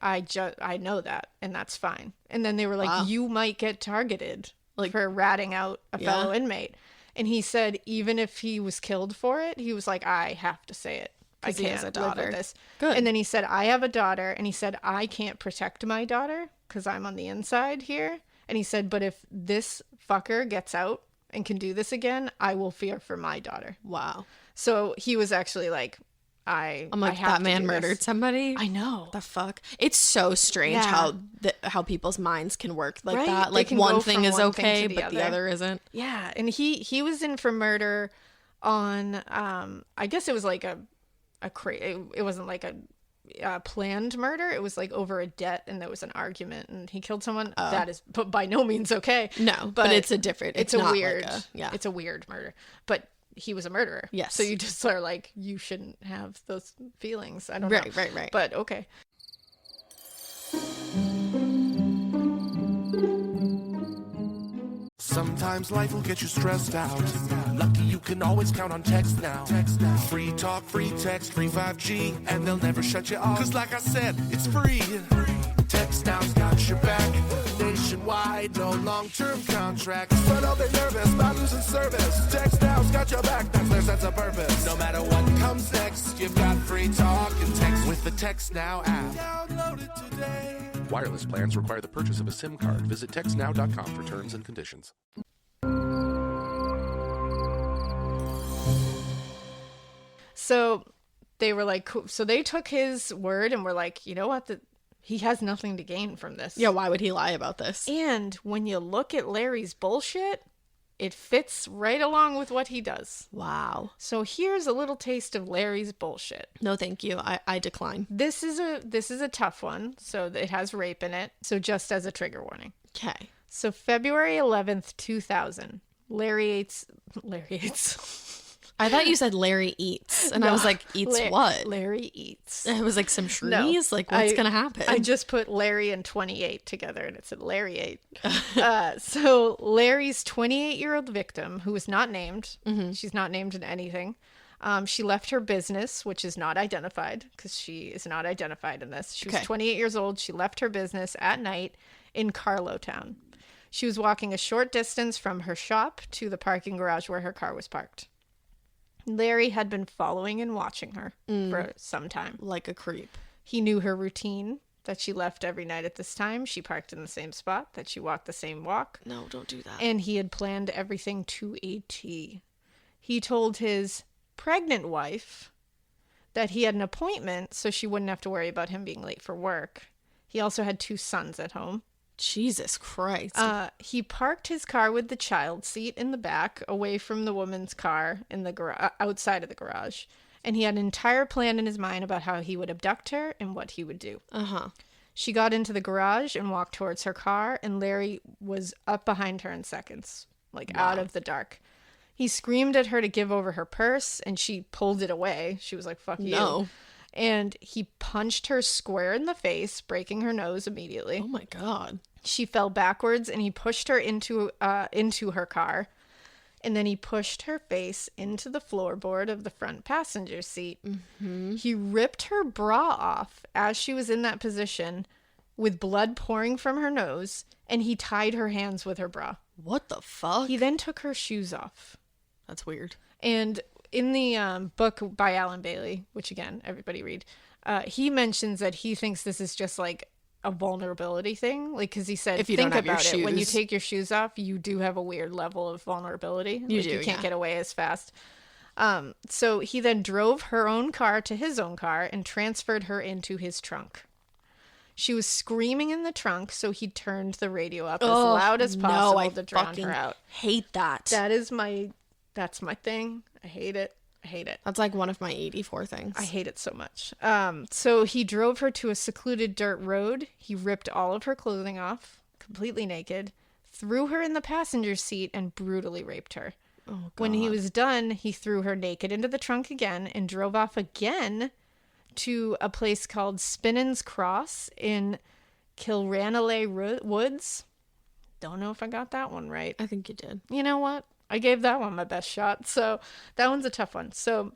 I know that. And that's fine. And then they were like, you might get targeted for ratting out a fellow inmate. And he said, even if he was killed for it, he was like, I have to say it. I can't live with this. Good. And then he said, I have a daughter. And he said, I can't protect my daughter because I'm on the inside here. And he said, but if this fucker gets out and can do this again, I will fear for my daughter. Wow. So he was actually like, I'm like, that man murdered somebody? I know. What the fuck? It's so strange how people's minds can work like that. They like one thing is okay, but other. the other isn't. Yeah. And he was in for murder on, I guess it was like it wasn't like a planned murder. It was like over a debt and there was an argument and he killed someone. That is by no means okay. No, but it's a different, it's a weird, it's a weird murder, but he was a murderer. Yes. So you just are like, you shouldn't have those feelings. I don't know. Right. But okay. Sometimes life will get you stressed out. Lucky you can always count on text now. Free talk, free text, free 5G, and they'll never shut you off. Cause like I said, it's free. Text Now's got your back. Nationwide, no long-term contracts. So don't be nervous about losing service. Text Now's got your back, that's their sense of purpose. No matter what comes next, you've got free talk and text with the Text Now app. Download it today. Wireless plans require the purchase of a SIM card. Visit textnow.com for terms and conditions. So they were like, so they took his word and were like, you know what? He has nothing to gain from this. Yeah, why would he lie about this? And when you look at Larry's bullshit, it fits right along with what he does. Wow. So here's a little taste of Larry's bullshit. No, thank you. I decline. This is a tough one. So it has rape in it. So just as a trigger warning. Okay. So February 11th, 2000, Larry eats. I thought you said Larry eats. And I was like, eats what? Larry eats. It was like some shrees? Like, what's going to happen? I just put Larry and 28 together and it said Larry ate. So Larry's 28-year-old victim, who was not named, she's not named in anything. She left her business, which is not identified because she is not identified in this. She was 28 years old. She left her business at night in Carlowtown. She was walking a short distance from her shop to the parking garage where her car was parked. Larry had been following and watching her for some time. Like a creep. He knew her routine. that she left every night at this time. She parked in the same spot, that she walked the same walk. No, don't do that. And he had planned everything to a T. He told his pregnant wife that he had an appointment so she wouldn't have to worry about him being late for work. He also had 2 sons at home. Jesus Christ. He parked his car with the child seat in the back, away from the woman's car in the outside of the garage. And he had an entire plan in his mind about how he would abduct her and what he would do. She got into the garage and walked towards her car, and Larry was up behind her in seconds, out of the dark. He screamed at her to give over her purse, and she pulled it away. She was like, fuck you. And he punched her square in the face, breaking her nose immediately. Oh my God. She fell backwards, and he pushed her into her car. And then he pushed her face into the floorboard of the front passenger seat. He ripped her bra off as she was in that position with blood pouring from her nose, and he tied her hands with her bra. What the fuck? He then took her shoes off. That's weird. And in the book by Alan Bailey, which again, everybody read, he mentions that he thinks this is just like a vulnerability thing. Because he said, if you think don't have about your it. When you shoes. take your shoes off, you do have a weird level of vulnerability. You can't get away as fast. So he then drove her own car to his own car and transferred her into his trunk. She was screaming in the trunk, so he turned the radio up as loud as possible to drown her out. Hate that. That's my thing. I hate it. That's like one of my 84 things. I hate it so much. So he drove her to a secluded dirt road. He ripped all of her clothing off, completely naked, threw her in the passenger seat, and brutally raped her. Oh, God. When he was done, he threw her naked into the trunk again and drove off again to a place called Spinnan's Cross in Kilranelagh Woods. Don't know if I got that one right. I think you did. You know what? I gave that one my best shot. So that one's a tough one. So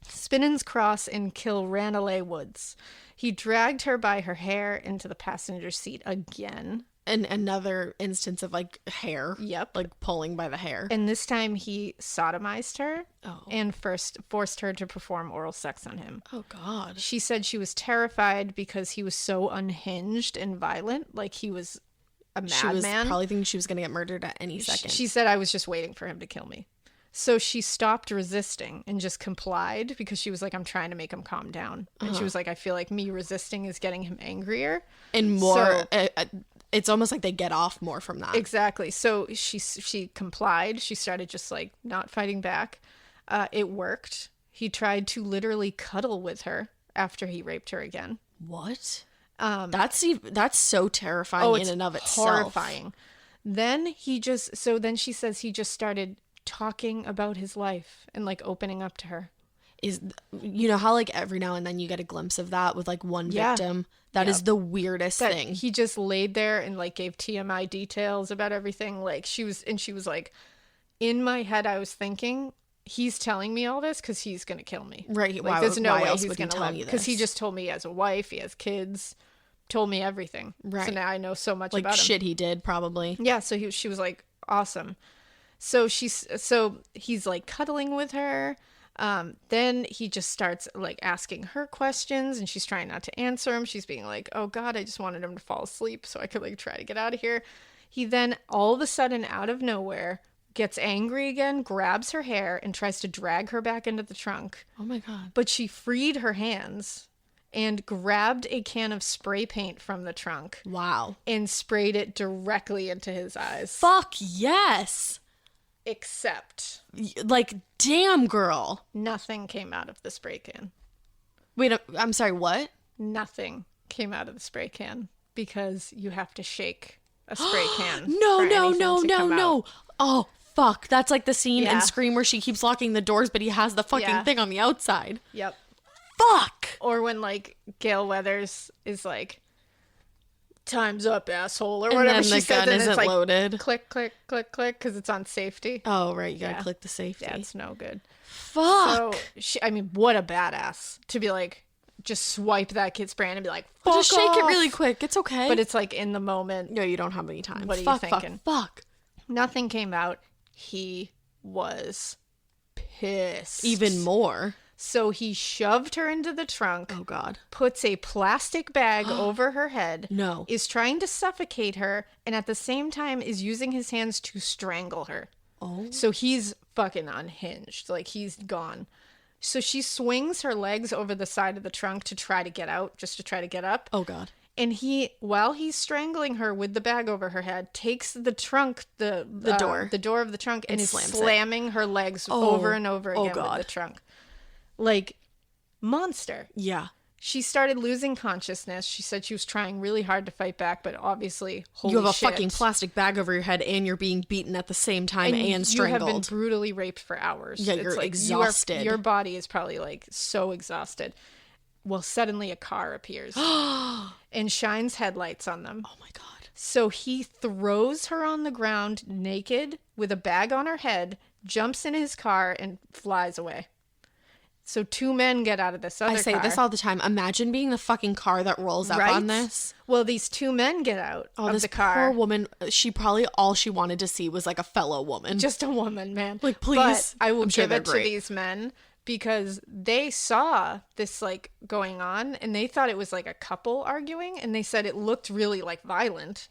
Spinnan's Cross in Kilranelagh Woods. He dragged her by her hair into the passenger seat again. And another instance of hair. Yep. Pulling by the hair. And this time he sodomized her and first forced her to perform oral sex on him. Oh, God. She said she was terrified because he was so unhinged and violent. He was a madman. She was probably thinking she was going to get murdered at any second. She said, I was just waiting for him to kill me. So she stopped resisting and just complied because she was like, I'm trying to make him calm down. And she was like, I feel like me resisting is getting him angrier. And more... it's almost like they get off more from that. Exactly. So she complied. She started just not fighting back. It worked. He tried to literally cuddle with her after he raped her again. What? That's so terrifying in and of itself. Horrifying. Then then she says he just started talking about his life and opening up to her. You know how every now and then you get a glimpse of that with one victim? That is the weirdest thing. He just laid there and gave TMI details about everything. She was like, in my head I was thinking, he's telling me all this because he's gonna kill me. Right. There's no way else he's would he gonna tell let me me, this? because he just told me he has a wife, he has kids, told me everything. Right. So now I know so much about him. Shit he did probably. Yeah. So she was like, awesome. So he's cuddling with her. Then he just starts asking her questions, and she's trying not to answer him. She's being like, oh God, I just wanted him to fall asleep so I could try to get out of here. He then all of a sudden out of nowhere gets angry again, grabs her hair, and tries to drag her back into the trunk. Oh my God. But she freed her hands and grabbed a can of spray paint from the trunk. Wow. And sprayed it directly into his eyes. Fuck yes. Except damn girl, nothing came out of the spray can. Wait, I'm sorry, what? Nothing came out of the spray can because you have to shake a spray can. No. Oh, fuck. That's the scene in Scream where she keeps locking the doors, but he has the fucking thing on the outside. Yep. Fuck. Or when Gail Weathers is time's up, asshole, or and whatever then she the says, gun and isn't it's loaded. Click, click, click, click, because it's on safety. Oh, right. You gotta click the safety. Yeah, it's no good. Fuck. So, what a badass to be just swipe that kid's brand and be like, fuck just shake it off. really quick. It's okay. But it's in the moment. No, you don't have any time. What are you thinking? Fuck. Nothing came out. He was pissed. Even more. So he shoved her into the trunk. Oh, God. Puts a plastic bag over her head. No. Is trying to suffocate her, and at the same time is using his hands to strangle her. Oh. So he's fucking unhinged. Like, he's gone. So she swings her legs over the side of the trunk to try to get out, just to try to get up. Oh, God. And he, while he's strangling her with the bag over her head, takes the trunk, the door of the trunk, and is slamming her legs over and over again with the trunk. Like, monster. Yeah. She started losing consciousness. She said she was trying really hard to fight back, but obviously, holy You have a shit. fucking plastic bag over your head, and you're being beaten at the same time and strangled. You have been brutally raped for hours. Yeah, It's you're like exhausted. Your body is probably, like, so exhausted. Well, suddenly a car appears and shines headlights on them. Oh, my God. So he throws her on the ground naked with a bag on her head, jumps in his car, and flies away. So 2 men get out of this other car. I say this all the time. Imagine being the fucking car that rolls up on this. Well, these 2 men get out of this the car. poor woman, she probably, all she wanted to see was like a fellow woman. Just a woman, man. Like, please. But I will I'm sure give it to they're great. these men because they saw this, like, going on, and they thought it was like a couple arguing, and they said it looked really, like, violent.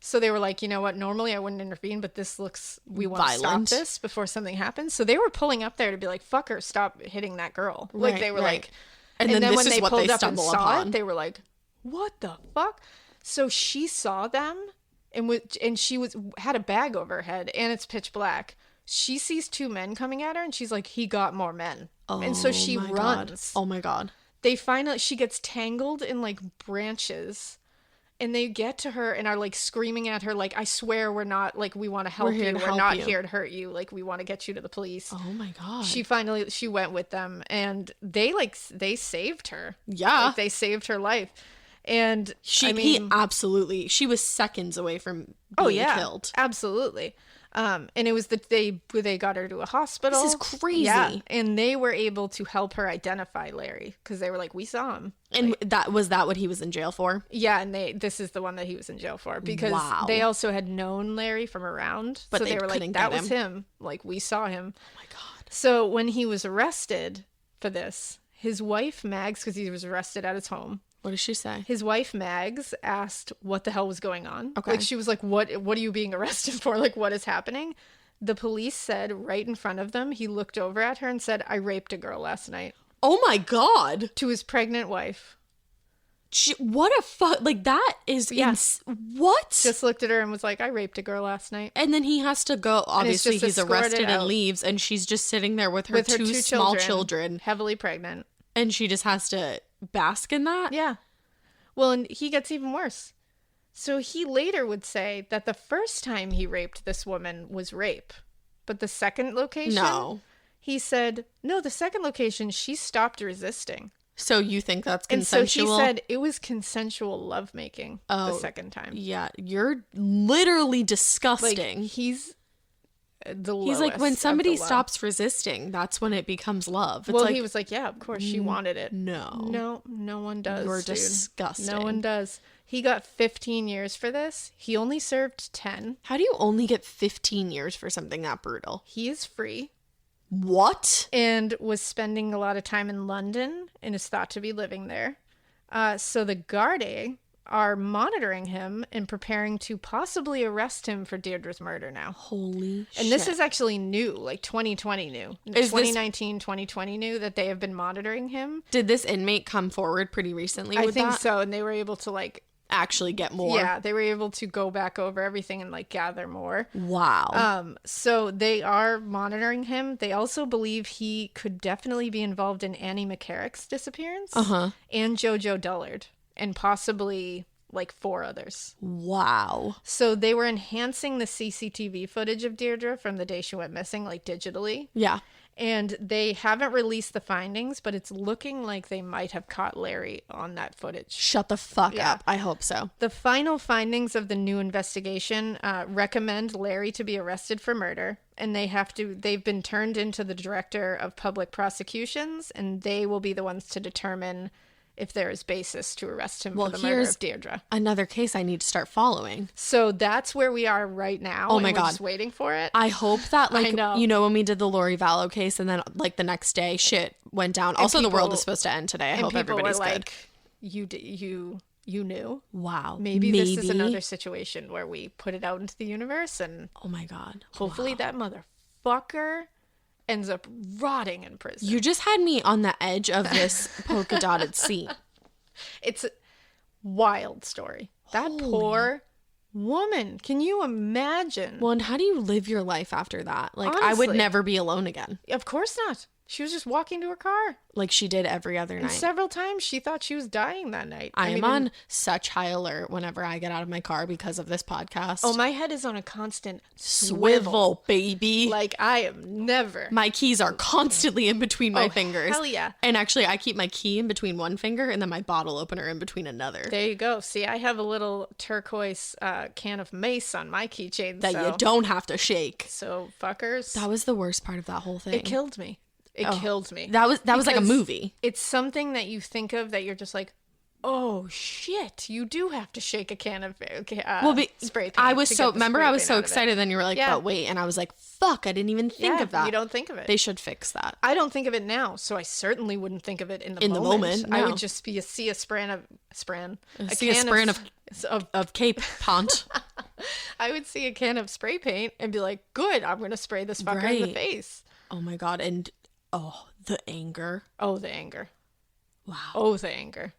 So they were like, you know what, normally I wouldn't intervene, but this looks, we want to stop this before something happens. So they were pulling up there to be like, fuck her, stop hitting that girl. Like, they were like, and then this when is they what pulled they up and stumble saw upon. it, they were like, what the fuck? So she saw them and she had a bag over her head, and it's pitch black. She sees 2 men coming at her, and she's like, he got more men. And so she runs. Oh my God. They find out she gets tangled in, like, branches. And they get to her and are, like, screaming at her, like, I swear we're not, like, we want to help you. We're not here to hurt you. Like, we want to get you to the police. Oh, my God. She went with them, and they saved her. Yeah. Like, they saved her life. And he absolutely, she was seconds away from being killed. Absolutely. And it was they got her to a hospital. This is crazy. Yeah, and they were able to help her identify Larry because they were like, we saw him. And that was what he was in jail for? Yeah, and this is the one that he was in jail for because they also had known Larry from around. But so they were like, that was him. Like, we saw him. Oh my God. So when he was arrested for this, his wife Mags, because he was arrested at his home. What did she say? His wife Mags asked what the hell was going on. Okay. Like, she was like, what are you being arrested for? Like, what is happening? The police said right in front of them, he looked over at her and said, I raped a girl last night. Oh my God. To his pregnant wife. What a fuck. Like, that is. Yes. What? Just looked at her and was like, I raped a girl last night. And then he has to go. Obviously, he's arrested and out. leaves. And she's just sitting there with her two small children. Heavily pregnant. And she just has to bask in that? Yeah. Well, and he gets even worse. So he later would say that the first time he raped this woman was rape. But the second location, he said, no, the second location, she stopped resisting. So you think that's consensual? And so he said it was consensual lovemaking the second time. Yeah, you're literally disgusting. Like, he's like, when somebody stops resisting, that's when it becomes love. It's he was like, yeah, of course she wanted it. No one does. You're disgusting. No one does. He got 15 years for this. He only served 10. How do you only get 15 years for something that brutal? He is free. What? And was spending a lot of time in London and is thought to be living there. So the Gardaí are monitoring him and preparing to possibly arrest him for Deirdre's murder now. Holy shit. And this is actually new, like 2020 new. 2019, 2020 new that they have been monitoring him. Did this inmate come forward pretty recently with that? I think so. And they were able to, like, actually get more. Yeah, they were able to go back over everything and, like, gather more. Wow. So they are monitoring him. They also believe he could definitely be involved in Annie McCarrick's disappearance and Jojo Dullard and possibly, like, 4 others. Wow. So they were enhancing the CCTV footage of Deirdre from the day she went missing, like, digitally. Yeah. And they haven't released the findings, but it's looking like they might have caught Larry on that footage. Shut the fuck up. I hope so. The final findings of the new investigation recommend Larry to be arrested for murder, and they've been turned into the director of public prosecutions, and they will be the ones to determine if there is basis to arrest him for the murder of Deirdre. Another case I need to start following. So that's where we are right now. Oh my and God. We're just waiting for it. I hope that, like, I know. you know, when we did the Lori Vallow case and then, like, the next day shit went down. Also, the world is supposed to end today. I hope everybody's good. Like, you knew. Wow. Maybe this is another situation where we put it out into the universe and Oh my God. hopefully that motherfucker ends up rotting in prison. You just had me on the edge of this polka dotted scene. It's a wild story. That poor woman. Can you imagine? Well, and how do you live your life after that? Like, I would Honestly. never be alone again. Of course not. She was just walking to her car. Like she did every other And night. several times she thought she was dying that night. I am mean, on such high alert whenever I get out of my car because of this podcast. Oh, my head is on a constant swivel, baby. Like, I am never. My keys are constantly in between my fingers. Hell yeah. And actually, I keep my key in between one finger and then my bottle opener in between another. There you go. See, I have a little turquoise can of mace on my keychain. That you don't have to shake. So, fuckers. That was the worst part of that whole thing. It killed me. It killed me. That was like a Because movie. It's something that you think of that you're just like, oh shit, you do have to shake a can of spray paint. I was to so get the remember spray I was paint so out of it. excited. Then you were like, Yeah. but wait, and I was like, fuck, I didn't even think Yeah, of that. You don't think of it. They should fix that. I don't think of it now, so I certainly wouldn't think of it in the moment, I no. would just see a spran of Cape Pont. I would see a can of spray paint and be like, good, I'm gonna spray this fucker in the Right. face. Oh my God, and the anger. Oh, the anger. Wow. Oh, the anger.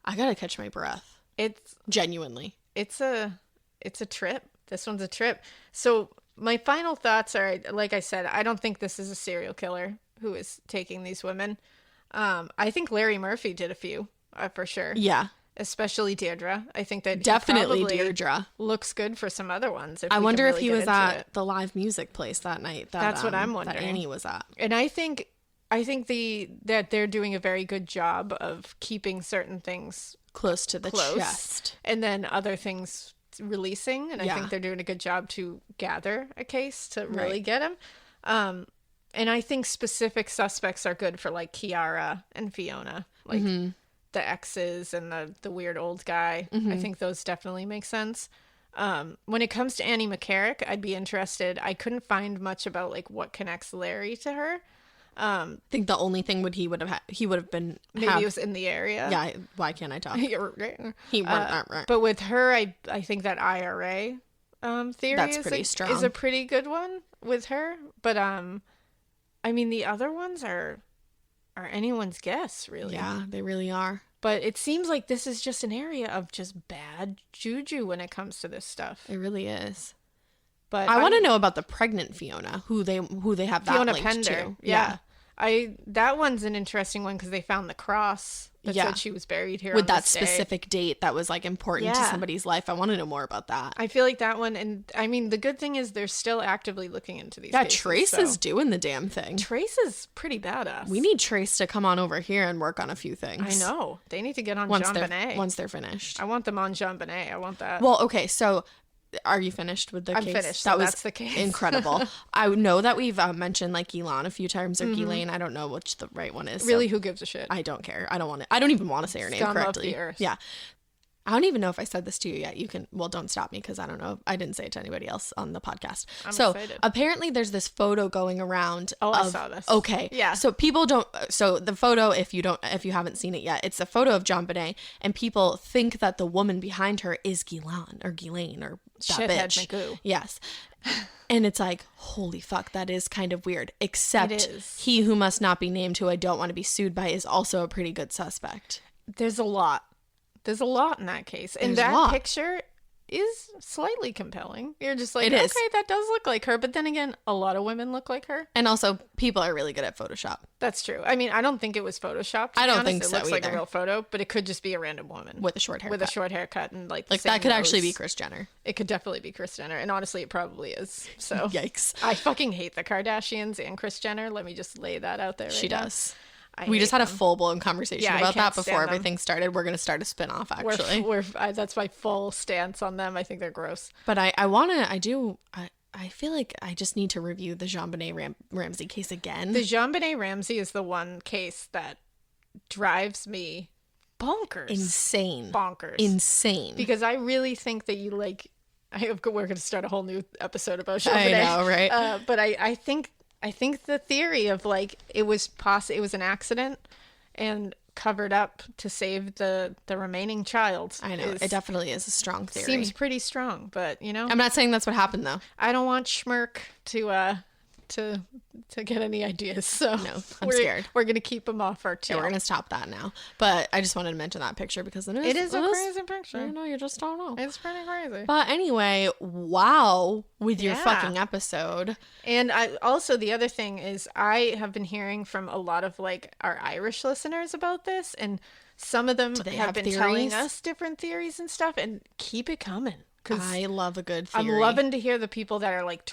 I gotta catch my breath. It's Genuinely. it's a trip. This one's a trip. So my final thoughts are, like I said, I don't think this is a serial killer who is taking these women. I think Larry Murphy did a few, for sure. Yeah. Especially Deirdre. I think that he Definitely probably Deirdre. looks good for some other ones. I wonder if really he get was into at it. the live music place that night. That's what I'm That wondering. Annie was at. And I think that they're doing a very good job of keeping certain things Close to the close chest. and then other things releasing. And I Yeah. think they're doing a good job to gather a case to really Right. get him. And I think specific suspects are good for like Ciara and Fiona, like Mm-hmm. the exes and the weird old guy. I think those definitely make sense. When it comes to Annie McCarrick, I'd be interested. I couldn't find much about like what connects Larry to her. I think the only thing he would have been Maybe it was in the area. Yeah, why can't I talk? But with her, I think that IRA theory That's is pretty is strong. a pretty good one with her. But I mean, the other ones are anyone's guess, really. Yeah, they really are. But it seems like this is just an area of just bad juju when it comes to this stuff. It really is. But I want to know about the pregnant Fiona, who they have that Fiona linked Pender. to. Yeah. That one's an interesting one because they found the cross that Yeah. said she was buried here With on that this day. specific date that was like important to Yeah. somebody's life. I want to know more about that. I feel like that one, and I mean, the good thing is they're still actively looking into these Yeah, cases. Trace so- is doing the damn thing. Trace is pretty badass. We need Trace to come on over here and work on a few things. I know. They need to get on Once Jean they're Bonnet. once they're finished. I want them on Jean Bonnet. I want that. Well, okay, so are you finished with the I'm case? finished, That so was that's the case. incredible. I know that we've mentioned like Ghislaine a few times or Ghislaine. I don't know which the right one is. so really, who gives a shit? I don't care. I don't want to. I don't even want to say her name Scum of correctly. the earth. Yeah. I don't even know if I said this to you yet. You can, well, don't stop me because I don't know. I didn't say it to anybody else on the podcast. I'm so excited. apparently there's this photo going around. Oh, I saw this. Okay. Yeah. So people don't, so the photo, if you haven't seen it yet, it's a photo of Jean Bonnet and people think that the woman behind her is Ghislaine or that Shithead bitch. Magoo. Yes. And it's like, holy fuck, that is kind of weird. Except It is. he who must not be named, who I don't want to be sued by, is also a pretty good suspect. There's a lot. There's a lot in that case. And There's a that lot. picture is slightly compelling. You're just like, It okay, is. that does look like her. But then again, a lot of women look like her. And also, people are really good at Photoshop. That's true. I mean, I don't think it was photoshopped. to I be don't honest. think it so looks like a either. real photo, but it could just be a random woman With a short haircut. with a short haircut and like the Like, that same could actually be nose. Kris Jenner. It could definitely be Kris Jenner, and honestly, it probably is. So Yikes. I fucking hate the Kardashians and Kris Jenner. Let me just lay that out there. She right now. does. I We just hate had a them. full-blown conversation Yeah, I about can't that before stand them. everything started. We're going to start a spin-off, actually. That's my full stance on them. I think they're gross. But I feel like I just need to review the Jean Bonnet Ramsey case again. The Jean Bonnet Ramsey is the one case that drives me bonkers. Insane. Bonkers. Insane. Because I really think that you like. We're going to start a whole new episode about Chauvenet. I know, right? But I think the theory of like it was an accident and covered up to save the remaining child. I know. It definitely is a strong theory. Seems pretty strong, but you know. I'm not saying that's what happened though. I don't want Schmirk to get any ideas, so no, I'm scared. We're gonna keep him off our tail. Yeah, we're gonna stop that now. But I just wanted to mention that picture because it is a crazy picture. I know, you just don't know. It's pretty crazy. But anyway, wow, with your fucking episode. And I also, the other thing is I have been hearing from a lot of like our Irish listeners about this, and some of them have been telling us different theories and stuff, and keep it coming. I love a good theory. I'm loving to hear the people that are like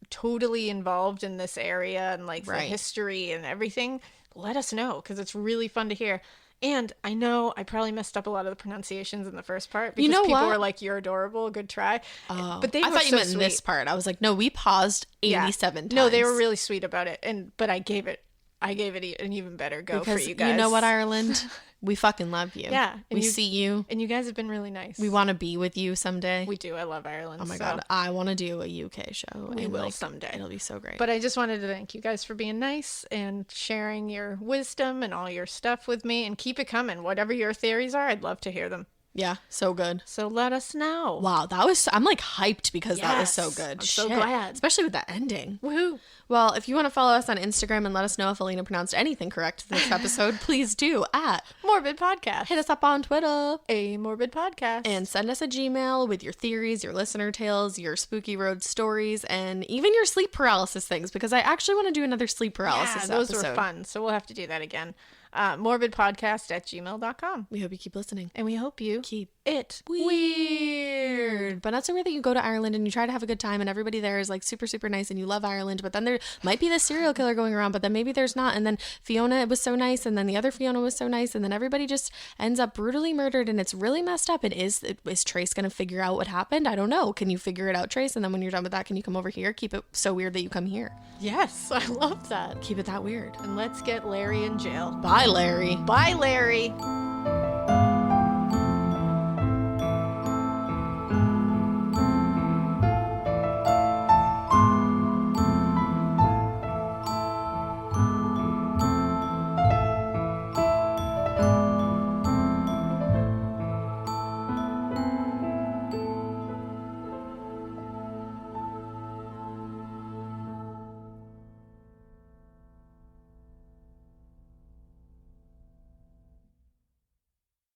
totally involved in this area and like the history and everything. Let us know, because it's really fun to hear. And I know I probably messed up a lot of the pronunciations in the first part because people were like, "You're adorable, good try." But they were thought you meant sweet. in this part. I was like, no, we paused 87 times. No, they were really sweet about it, but I gave it an even better go because for you guys. You know what, Ireland? We fucking love you. Yeah. We see you. And you guys have been really nice. We want to be with you someday. We do. I love Ireland. Oh my God. I want to do a UK show. We will someday. It'll be so great. But I just wanted to thank you guys for being nice and sharing your wisdom and all your stuff with me, and keep it coming. Whatever your theories are, I'd love to hear them. Yeah, so good. So let us know. Wow, I'm like hyped because that was so good. I'm so glad. Especially with that ending. Woohoo. Well, if you want to follow us on Instagram and let us know if Alaina pronounced anything correct this episode, please do at Morbid Podcast. Hit us up on Twitter. A Morbid Podcast. And send us a Gmail with your theories, your listener tales, your spooky road stories, and even your sleep paralysis things, because I actually want to do another sleep paralysis those episode. were fun. So we'll have to do that again. morbidpodcast@gmail.com. We hope you keep listening. And we hope you keep it weird. But not so weird that you go to Ireland and you try to have a good time and everybody there is like super, super nice and you love Ireland, but then there might be this serial killer going around, but then maybe there's not. And then Fiona was so nice, and then the other Fiona was so nice, and then everybody just ends up brutally murdered, and it's really messed up. And is Trace going to figure out what happened? I don't know. Can you figure it out, Trace? And then when you're done with that, can you come over here? Keep it so weird that you come here. Yes, I love that. Keep it that weird. And let's get Larry in jail. Bye, Larry. Bye, Larry.